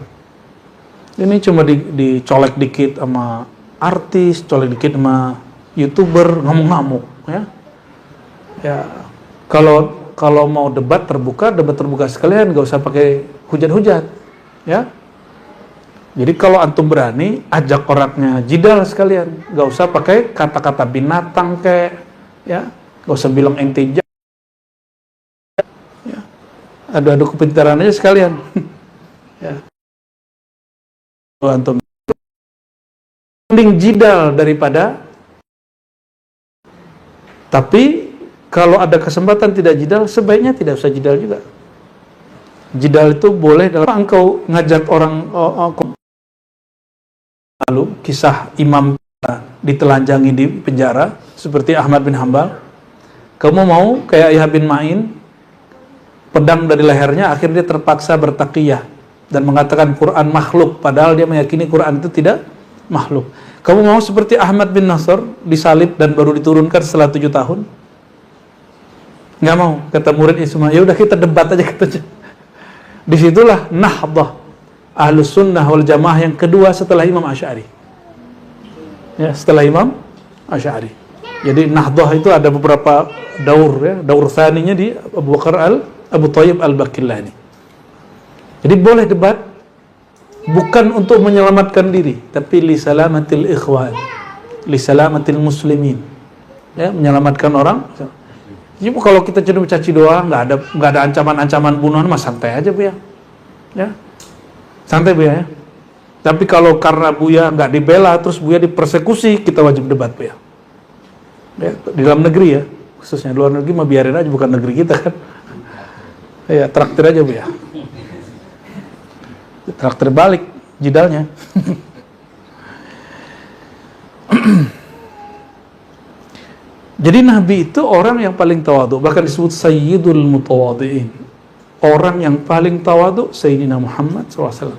Ini cuma dicolek dikit sama artis, colek dikit sama YouTuber, ngamuk-ngamuk, ya. Ya, kalau mau debat terbuka sekalian, nggak usah pakai hujat-hujat, ya. Jadi kalau antum berani, ajak orangnya jidal sekalian, nggak usah pakai kata-kata binatang kayak, ya, nggak usah bilang ente ya. Adu-adu kepintaran aja sekalian. Ya. Antum mending jidal daripada, tapi kalau ada kesempatan tidak jidal, sebaiknya tidak usah jidal juga. Jidal itu boleh dalam engkau ngajak orang. Lalu kisah imam ditelanjangi di penjara seperti Ahmad bin Hanbal. Kamu mau kayak Yahya bin Ma'in, pedang dari lehernya, akhirnya dia terpaksa bertaqiyah dan mengatakan Quran makhluk, padahal dia meyakini Quran itu tidak makhluk. Kamu mau seperti Ahmad bin Nasr disalib dan baru diturunkan setelah 7 tahun? Nggak mau, kata muridnya semua. Ya udah kita debat aja katanya. Disitulah nahdah Ahlus Sunnah wal Jamaah yang kedua setelah Imam Asy'ari. Ya, setelah Imam Asy'ari. Jadi nahdah itu ada beberapa daur, ya. Daur tsaninya di Abu Thayyib al-Baqillani. Jadi boleh debat bukan untuk menyelamatkan diri, tapi li salamatil ikhwan, li salamatil muslimin. Ya, menyelamatkan orang. Jadi kalau kita cuma caci doang, nggak ada ancaman-ancaman bunuhan, mah santai aja, Bu ya. Ya. Santai, Bu ya. Tapi kalau karena Buya nggak dibela, terus Buya dipersekusi, kita wajib debat, Bu ya. Ya, di dalam negeri ya, khususnya luar negeri mah biarin aja, bukan negeri kita kan. Ya, traktir aja, Bu ya. Traktir balik jidalnya. Jadi Nabi itu orang yang paling tawadhu, bahkan disebut Sayyidul Mutawadhi'in. Orang yang paling tawadhu Sayyidina Muhammad SAW.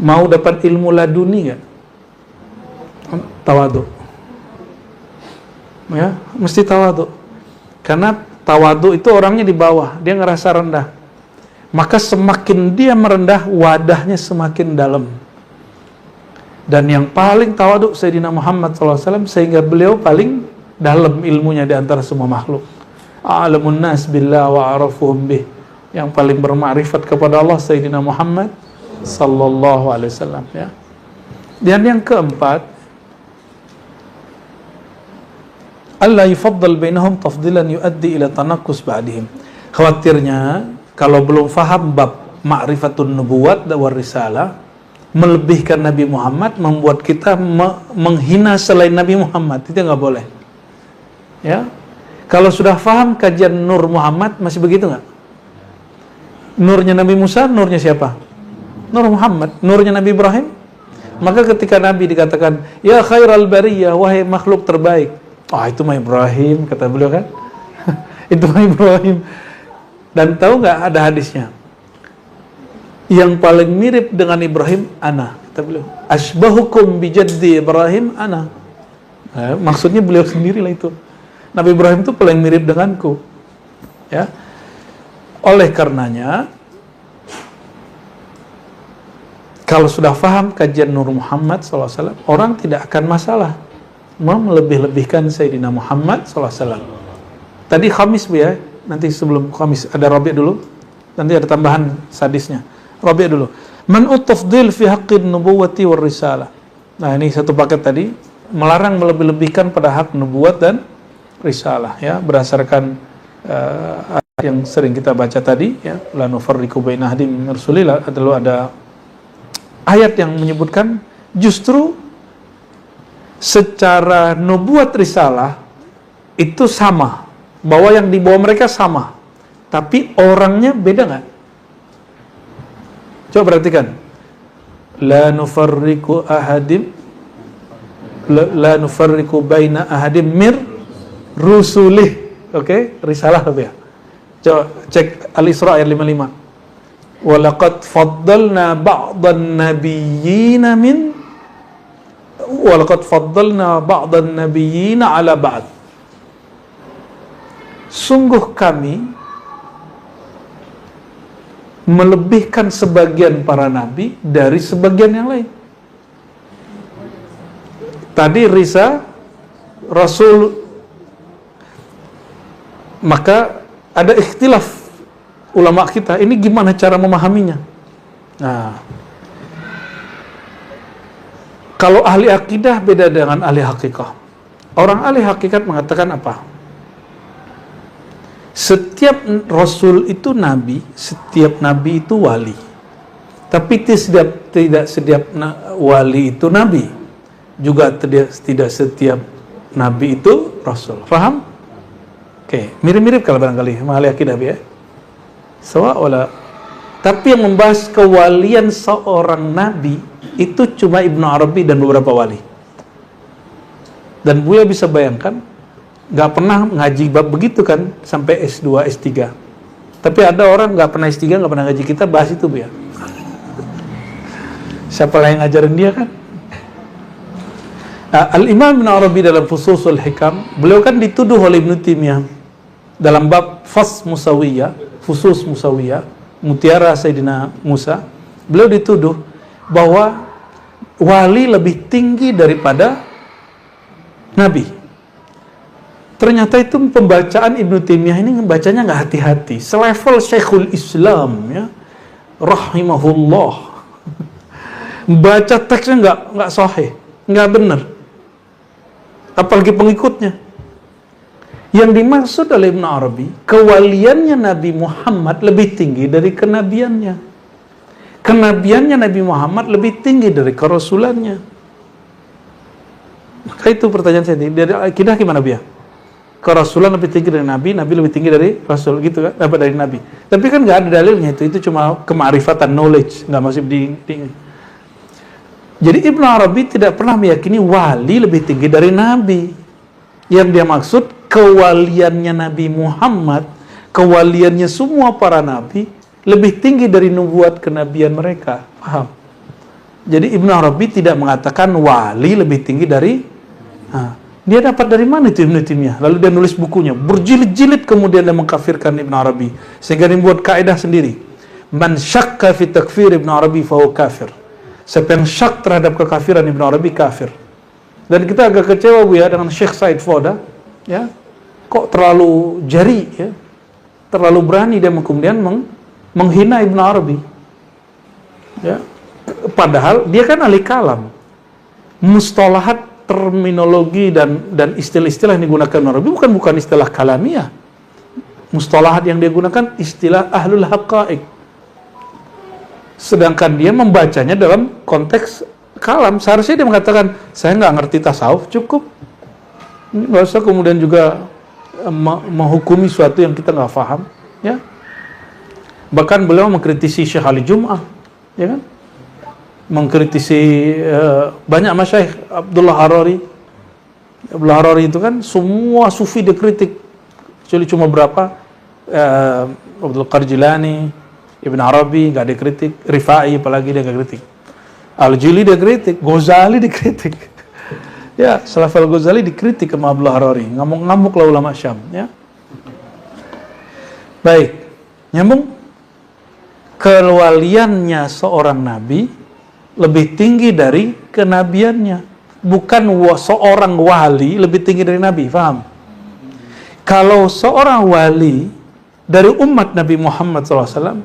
Mau dapat ilmu laduni gak? Tawadhu. Ya, mesti tawadhu. Karena tawadhu itu orangnya di bawah, dia ngerasa rendah. Maka semakin dia merendah, wadahnya semakin dalam. Dan yang paling tawadhu Sayyidina Muhammad SAW, sehingga beliau paling dalam ilmunya di antara semua makhluk. A'lamun nas billah wa arafuhum bih. Yang paling bermakrifat kepada Allah Sayyidina Muhammad sallallahu alaihi wasallam, ya. Dan yang keempat, alla yufaddal bainahum tafdilan yuaddi ila tanaqus ba'dihim. Khawatirnya kalau belum faham bab ma'rifatun nubuwat wa risalah, melebihkan Nabi Muhammad membuat kita menghina selain Nabi Muhammad. Itu nggak boleh. Ya, kalau sudah faham kajian Nur Muhammad, masih begitu nggak? Nurnya Nabi Musa, nurnya siapa? Nur Muhammad. Nurnya Nabi Ibrahim. Maka ketika Nabi dikatakan, ya khairal bariyah, wahai makhluk terbaik. Itu mah Ibrahim, kata beliau kan. Itu mah Ibrahim. Dan tahu nggak ada hadisnya? Yang paling mirip dengan Ibrahim, ana, kata beliau. Asbahukum bijaddi Ibrahim, ana. Maksudnya beliau sendirilah itu. Nabi Ibrahim itu paling mirip denganku. Ya. Oleh karenanya, kalau sudah faham kajian Nur Muhammad SAW, orang tidak akan masalah melebih-lebihkan Sayyidina Muhammad SAW. Tadi Khamis, Bu, ya. Nanti sebelum Khamis ada Rabi' dulu. Nanti ada tambahan sadisnya. Rabi' dulu. Man utafdil fi haqqin nubuwati war risalah. Nah, ini satu paket tadi, melarang melebih-lebihkan pada hak nubuat dan risalah, ya, berdasarkan ayat yang sering kita baca tadi, ya, la nufarriqu baina ahadin min rusulillah. Ada ayat yang menyebutkan justru secara nubuat risalah itu sama, bahwa yang dibawa mereka sama, tapi orangnya beda nggak? Coba perhatikan, la nufarriqu baina ahadim mir rusulih. Oke, risalah lebih ya. Coba cek Al-Isra ayat 55. Walaqad faddalna ba'dan nabiyyina ala ba'd. Sungguh kami melebihkan sebagian para nabi dari sebagian yang lain. Tadi Rasul, maka ada ikhtilaf ulama kita, ini gimana cara memahaminya. Nah, kalau ahli akidah beda dengan ahli hakikah. Orang ahli hakikat mengatakan apa? Setiap Rasul itu nabi, setiap nabi itu wali. Tapi tidak setiap wali itu nabi. Juga tidak setiap nabi itu Rasul. Faham? Oke, mirip-mirip kalau barangkali sama ahli akidah, ya. Tapi yang membahas kewalian seorang nabi itu cuma Ibnu Arabi dan beberapa wali. Dan Buya bisa bayangkan, nggak pernah ngaji bab begitu kan sampai S2, S3. Tapi ada orang nggak pernah S3, nggak pernah ngaji, kita bahas itu, Bu, ya. Siapa lah yang ngajarin dia kan? Al-Imam Ibn Arabi dalam Fususul Hikam, beliau kan dituduh oleh Ibnu Taimiyah dalam bab Fas Musawiyah, Fusus Musawiyah, mutiara Sayyidina Musa. Beliau dituduh bahwa wali lebih tinggi daripada nabi. Ternyata itu pembacaan Ibnu Taimiyah ini membacanya nggak hati-hati, selevel Syekhul Islam, ya, rahimahullah. Baca teksnya nggak sahih, nggak benar, apalagi pengikutnya. Yang dimaksud oleh Ibn Arabi, kewaliannya Nabi Muhammad lebih tinggi dari kenabiannya. Kenabiannya Nabi Muhammad lebih tinggi dari kerasulannya. Maka itu pertanyaan saya, dari akidah gimana, Bia? Kerasulan lebih tinggi dari Nabi, Nabi lebih tinggi dari Rasul, gitu kan? Dapat dari Nabi. Tapi kan nggak ada dalilnya itu cuma kemarifatan, knowledge, nggak masuk di. Jadi Ibnu Arabi tidak pernah meyakini wali lebih tinggi dari nabi. Yang dia maksud kewaliannya Nabi Muhammad, kewaliannya semua para nabi lebih tinggi dari nubuat kenabian mereka. Paham? Jadi Ibnu Arabi tidak mengatakan wali lebih tinggi dari dia dapat dari mana itu Ibnu Taimiyah? Lalu dia nulis bukunya, berjilid-jilid kemudian dia mengkafirkan Ibnu Arabi. Sehingga dia membuat kaidah sendiri. Man syakka fi takfir Ibnu Arabi fahuwa kafir. Siapa yang syak terhadap kekafiran Ibnu Arabi kafir. Dan kita agak kecewa Bu ya dengan Syekh Said Foda, ya. Kok terlalu jari ya. Terlalu berani dia kemudian menghina Ibnu Arabi. Ya. Padahal dia kan ahli kalam. Mustalahat, terminologi dan istilah-istilah yang digunakan Ibnu Arabi bukan istilah kalamiah. Mustalahat yang dia gunakan istilah ahlul haqaiq. Sedangkan dia membacanya dalam konteks kalam. Seharusnya dia mengatakan, saya nggak ngerti tasawuf, cukup. Nggak usah kemudian juga menghukumi sesuatu yang kita nggak paham. Ya. Bahkan beliau mengkritisi Syekh Ali Jum'ah, ya kan? Mengkritisi banyak masyayikh. Abdullah Harari itu kan semua sufi dikritik, kecuali cuma berapa. Abdul Qadir Jilani, Ibn Arabi nggak dikritik, Rifai apalagi dia nggak kritik, Al-Jili dikritik, Ghazali dikritik. Ya, Salaf Al-Ghazali dikritik sama Abdullah Harari, ngamuk-ngamuk lah ulama Syam. Ya. Baik, nyambung. Kewaliannya seorang nabi lebih tinggi dari kenabiannya. Bukan seorang wali lebih tinggi dari nabi, paham? Kalau seorang wali dari umat Nabi Muhammad SAW,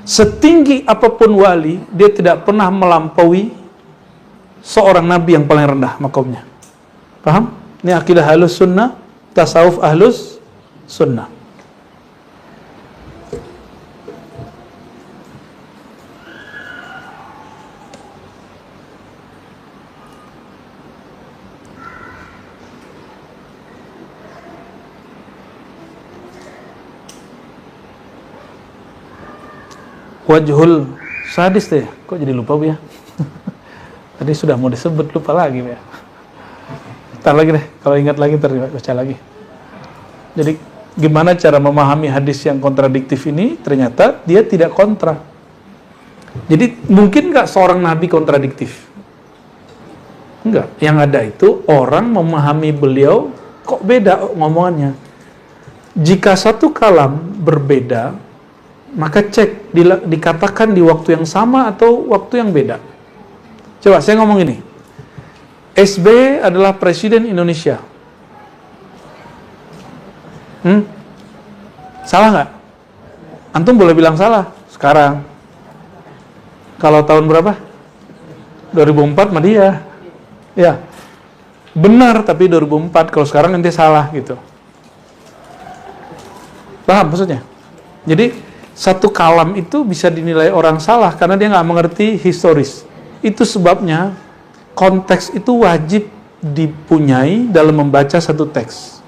setinggi apapun wali, dia tidak pernah melampaui seorang nabi yang paling rendah makomnya. Paham? Ini akidah ahlus sunnah, tasawuf ahlus sunnah. Wajhul sadis deh, kok jadi lupa Bu ya? Tadi sudah mau disebut, lupa lagi Bu ya. Ntar lagi deh, kalau ingat lagi ntar baca lagi. Jadi gimana cara memahami hadis yang kontradiktif ini? Ternyata dia tidak kontra. Jadi mungkin nggak seorang nabi kontradiktif? Enggak, yang ada itu orang memahami beliau kok beda ngomongannya. Jika satu kalam berbeda, maka cek dikatakan di waktu yang sama atau waktu yang beda. Coba saya ngomong ini, SBY adalah Presiden Indonesia. Salah nggak? Antum boleh bilang salah sekarang. Kalau tahun berapa? 2004 mah dia. Ya, benar tapi 2004. Kalau sekarang nanti salah gitu. Paham maksudnya? Jadi satu kalam itu bisa dinilai orang salah karena dia nggak mengerti historis. Itu sebabnya konteks itu wajib dipunyai dalam membaca satu teks.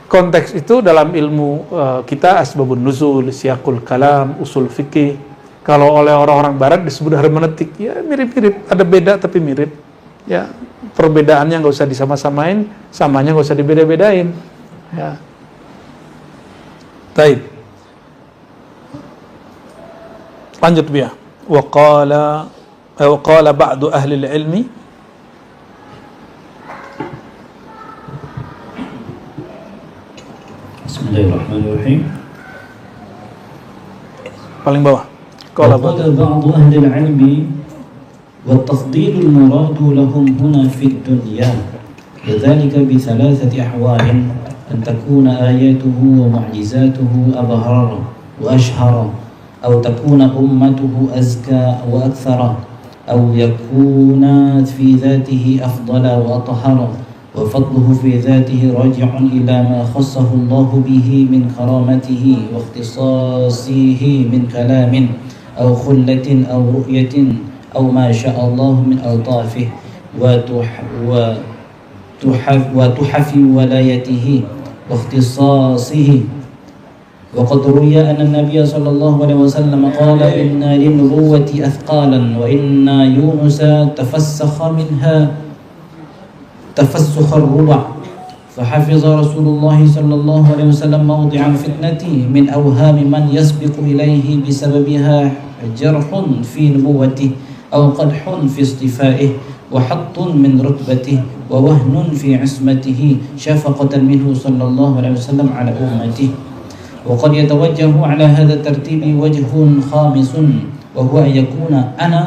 Konteks itu dalam ilmu kita asbabun nuzul, siyaqul kalam, usul fikih. Kalau oleh orang-orang barat disebut hermeneutik, ya mirip-mirip, ada beda tapi mirip. Ya, perbedaannya nggak usah disama-samain, samanya nggak usah dibeda-bedain. Ya. Baik. Lanjut biya. Wa qala ba'du ahli al-ilmi Bismillahirrahmanirrahim. Paling bawah. Qala ba'du ahli al-ilmi wa tafdil al-murad lahum huna fi ad-dunya. Lidhalika bi thalathati ahwal an takuna ayatuhu wa mu'jizatuhu abhara wa ashhara, أو تكون أمته أزكى وأكثر، أو يكون في ذاته أفضل وأطهر، وفضله في ذاته راجع إلى ما خصه الله به من كرامته واختصاصه من كلام أو خلة أو رؤية أو ما شاء الله من ألطافه وتحف ولايته واختصاصه وقد روي أن النبي صلى الله عليه وسلم قال إن للنبوة أثقالا وإن يونس تفسخ منها تفسخ الربع فحفظ رسول الله صلى الله عليه وسلم موضع الفتنة من أوهام من يسبق إليه بسببها جرح في نبوته أو قدح في اصطفائه وحط من رتبته ووهن في عصمته شفقة منه صلى الله عليه وسلم على أمته. وقد يتوجه على هذا الترتيب وجه خامس وهو أن يكون أنا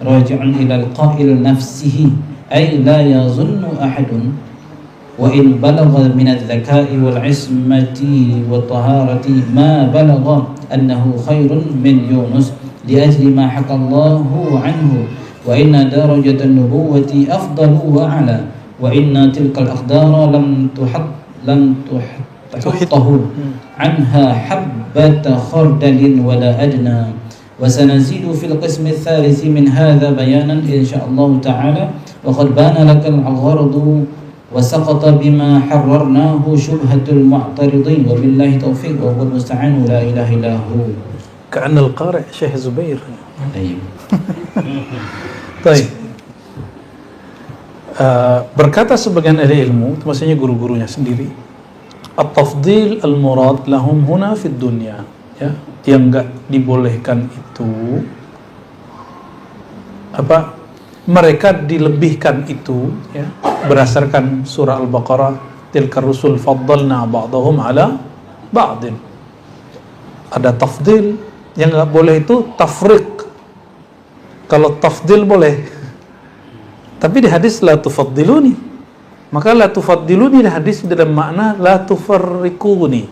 راجع إلى القائل نفسه أي لا يظن أحد وإن بلغ من الذكاء والعصمة والطهارة ما بلغ أنه خير من يونس لأجل ما حكى الله عنه وإن درجة النبوة أفضل وأعلى وإن تلك الأقدار لم تحطه عنها حبة خردل ولا أدنى. وسنزيد في القسم الثالث من هذا بيانا إن شاء الله تعالى. وقد بان لك الغرض وسقط بما حررناه شبهة المعترضين وبالله توفيق وهو المستعان لا إله إلا هو. كأن القارئ Syekh Zubair. أيوه. Baik. Berkata sebagian ahli ilmu, maksudnya guru-gurunya sendiri, at-tafdil al-murad lahum huna fid dunya, ya, yang enggak dibolehkan itu apa? Mereka dilebihkan itu, ya, berdasarkan surah Al-Baqarah, tilka rusul faddalna ba'dahum ala ba'din. Ada tafdil, yang enggak boleh itu tafriq. Kalau tafdil boleh, tapi di hadis la tufaddiluni, maka la tufaddiluni di hadis dalam makna la tufarriquni.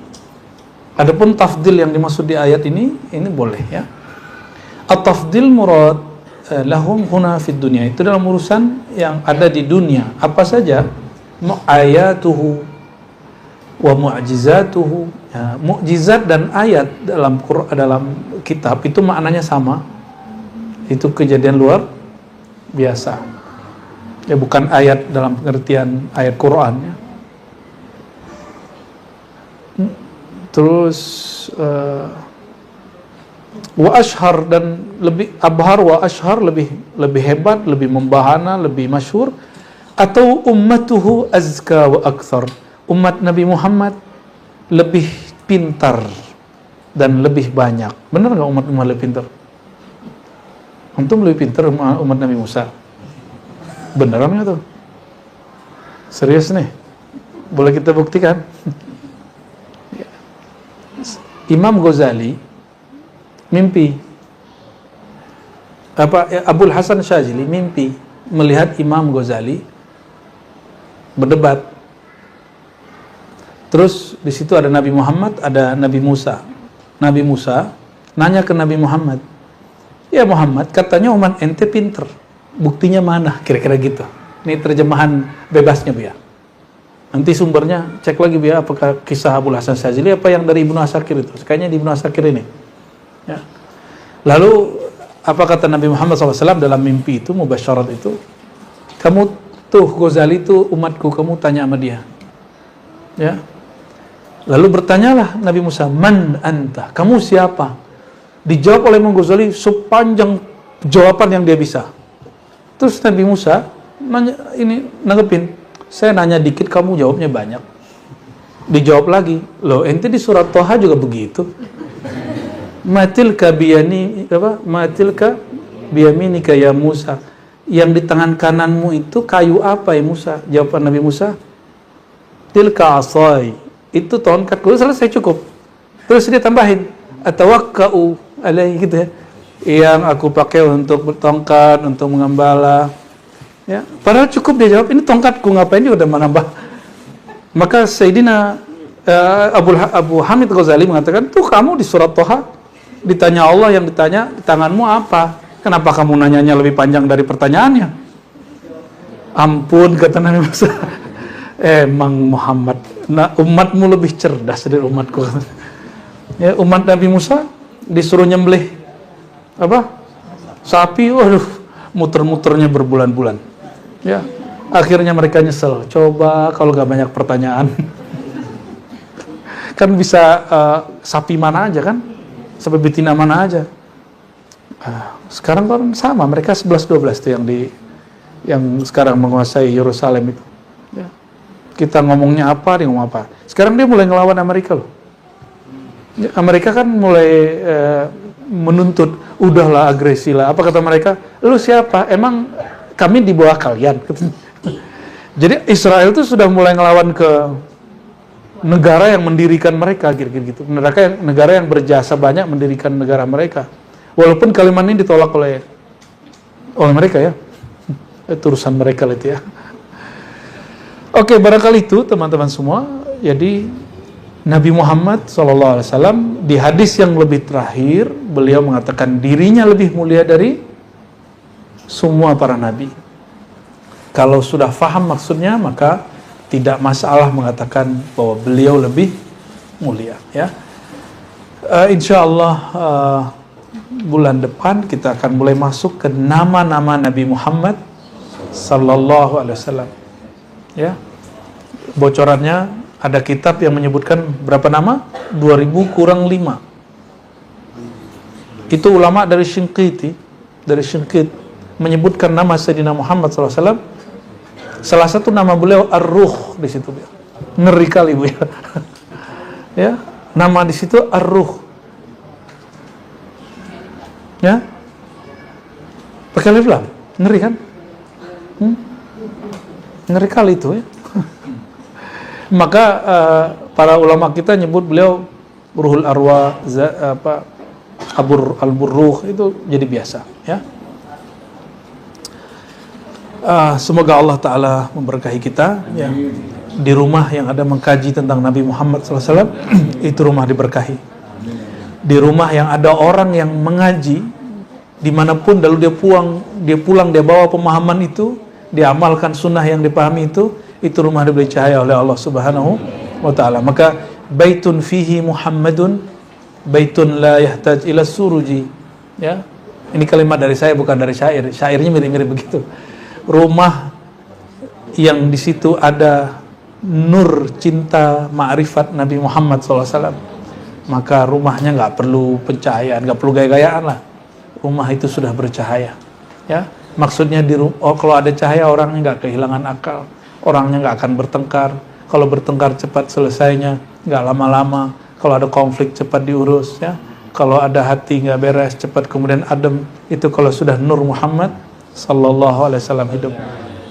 Adapun tafdil yang dimaksud di ayat ini boleh, ya. At-tafdil murad lahum huna fid dunya, itu dalam urusan yang ada di dunia. Apa saja? Ayatuhu wa mu'jizatuhu, ya, mukjizat dan ayat dalam Quran, dalam kitab itu maknanya sama. Itu kejadian luar biasa, ya, bukan ayat dalam pengertian ayat Quran, ya. Terus wa ashhar, dan lebih abhar, wa ashhar, lebih hebat, lebih membahana, lebih masyhur. Atau ummatuhu azka wa akthar, umat Nabi Muhammad lebih pintar dan lebih banyak. Benar nggak umat Muhammad lebih pintar? Antum lebih pintar umat Nabi Musa? Beneran nggak tuh? Serius nih? Boleh kita buktikan? Imam Ghazali mimpi, Abul Hasan Syazili mimpi melihat Imam Ghazali berdebat. Terus di situ ada Nabi Muhammad, ada Nabi Musa. Nabi Musa nanya ke Nabi Muhammad, ya Muhammad, katanya umat ente pinter, buktinya mana? Kira-kira gitu. Ini terjemahan bebasnya, Bu, ya. Nanti sumbernya cek lagi, Bu, ya, apakah kisah Abul Hasan Syazili apa yang dari Ibnu Asakir itu. Kayaknya di Ibnu Asakir ini, ya. Lalu apa kata Nabi Muhammad SAW dalam mimpi itu, mubasyarat itu, kamu tuh Ghazali itu umatku, kamu tanya sama dia, ya. Lalu bertanyalah Nabi Musa, man anta, kamu siapa? Dijawab oleh Imam Ghazali sepanjang jawaban yang dia bisa. Terus Nabi Musa nanggepin, saya nanya dikit, kamu jawabnya banyak. Dijawab lagi, loh ente di surat Thaha juga begitu. Matilka biyaminika ya Musa, yang di tangan kananmu itu kayu apa ya Musa? Jawaban Nabi Musa, tilka asai, itu tongkatku. Selesai, cukup. Terus dia tambahin, atawakka'u alaihi, gitu, ya, yang aku pakai untuk bertongkat, untuk mengembala, ya. Padahal cukup dia jawab, ini tongkatku, ngapain dia udah menambah. Maka Sayyidina Abu Hamid Ghazali mengatakan, tuh kamu di surat Thaha ditanya Allah, yang ditanya di tanganmu apa? Kenapa kamu nanyanya lebih panjang dari pertanyaannya? Ampun, kata Nabi Musa, emang Muhammad, umatmu lebih cerdas dari umatku. Ya, umat Nabi Musa disuruh nyembelih sapi, waduh, muter-muternya berbulan-bulan, ya. Akhirnya mereka nyesel, coba kalau gak banyak pertanyaan. Kan bisa sapi mana aja kan, sapi betina mana aja. Sekarang kan sama, mereka 11-12 tuh yang sekarang menguasai Yerusalem itu. Ya. Kita ngomongnya apa, dia ngomong apa. Sekarang dia mulai ngelawan Amerika loh. Ya, Amerika kan mulai menuntut, udahlah agresi lah. Apa kata mereka? Lu siapa? Emang kami di bawah kalian? Jadi Israel itu sudah mulai ngelawan ke negara yang mendirikan mereka, gitu. Negara yang berjasa banyak mendirikan negara mereka. Walaupun kalimat ini ditolak oleh mereka ya. Itu urusan mereka lah itu ya. Oke, barangkali itu teman-teman semua. Jadi Nabi Muhammad SAW di hadis yang lebih terakhir, beliau mengatakan dirinya lebih mulia dari semua para nabi. Kalau sudah faham maksudnya, maka tidak masalah mengatakan bahwa beliau lebih mulia ya. Insyaallah bulan depan kita akan mulai masuk ke nama-nama Nabi Muhammad sallallahu alaihi wasallam. Ya. Bocorannya ada kitab yang menyebutkan berapa nama? 2000 kurang 5. Itu ulama dari Shinqiti, menyebutkan nama Sayyidina Muhammad sallallahu alaihi wasallam. Salah satu nama beliau Ar-Ruh di situ. Ngeri kali Bu ya. Ya, nama di situ Ar-Ruh. Ya, pakai alif lam, ngeri kan? Ngeri kali itu ya. Maka para ulama kita nyebut beliau Ruhul Arwah, Al-Burruh, itu jadi biasa ya. Semoga Allah Ta'ala memberkahi kita ya. Di rumah yang ada mengkaji tentang Nabi Muhammad SAW, itu rumah diberkahi. Di rumah yang ada orang yang mengaji dimanapun, lalu dia pulang dia bawa pemahaman itu, dia amalkan sunnah yang dipahami itu rumah diberi cahaya oleh Allah Subhanahu wa Ta'ala. Maka baitun fihi Muhammadun baitun la yahtaj ila suruji ya. Ini kalimat dari saya, bukan dari syair. Syairnya mirip-mirip begitu. Rumah yang di situ ada nur cinta ma'rifat Nabi Muhammad SAW, maka rumahnya nggak perlu pencahayaan, nggak perlu gaya-gayaan lah. Rumah itu sudah bercahaya ya. Maksudnya kalau ada cahaya, orangnya nggak kehilangan akal, orangnya nggak akan bertengkar. Kalau bertengkar cepat selesainya, nggak lama-lama. Kalau ada konflik cepat diurus ya. Kalau ada hati nggak beres, cepat kemudian adem. Itu kalau sudah Nur Muhammad sallallahu alaihi wasallam hidup.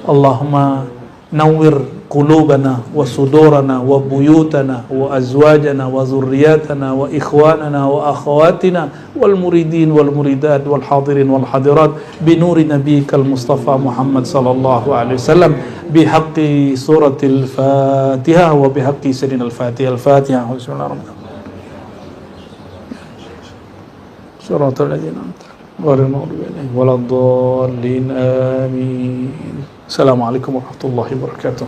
Allahumma nawwir qulubana wa sudurana wa buyutana wa azwajana wa zurriyatana wa ikhwanana wa akhawatina wal muridin wal muridat wal hadirin wal hadirat bi nuri nabiyyikal mustafa Muhammad sallallahu alaihi wasallam bi haqqi suratil Fatihah wa bi haqqi sayyidina al-Fatihah. Al-Fatihah. Bismillahirrahmanirrahim. Suratul ladzina ghairil maghdubi alaihim waladdallin. Amin. Assalamualaikum warahmatullahi wabarakatuh.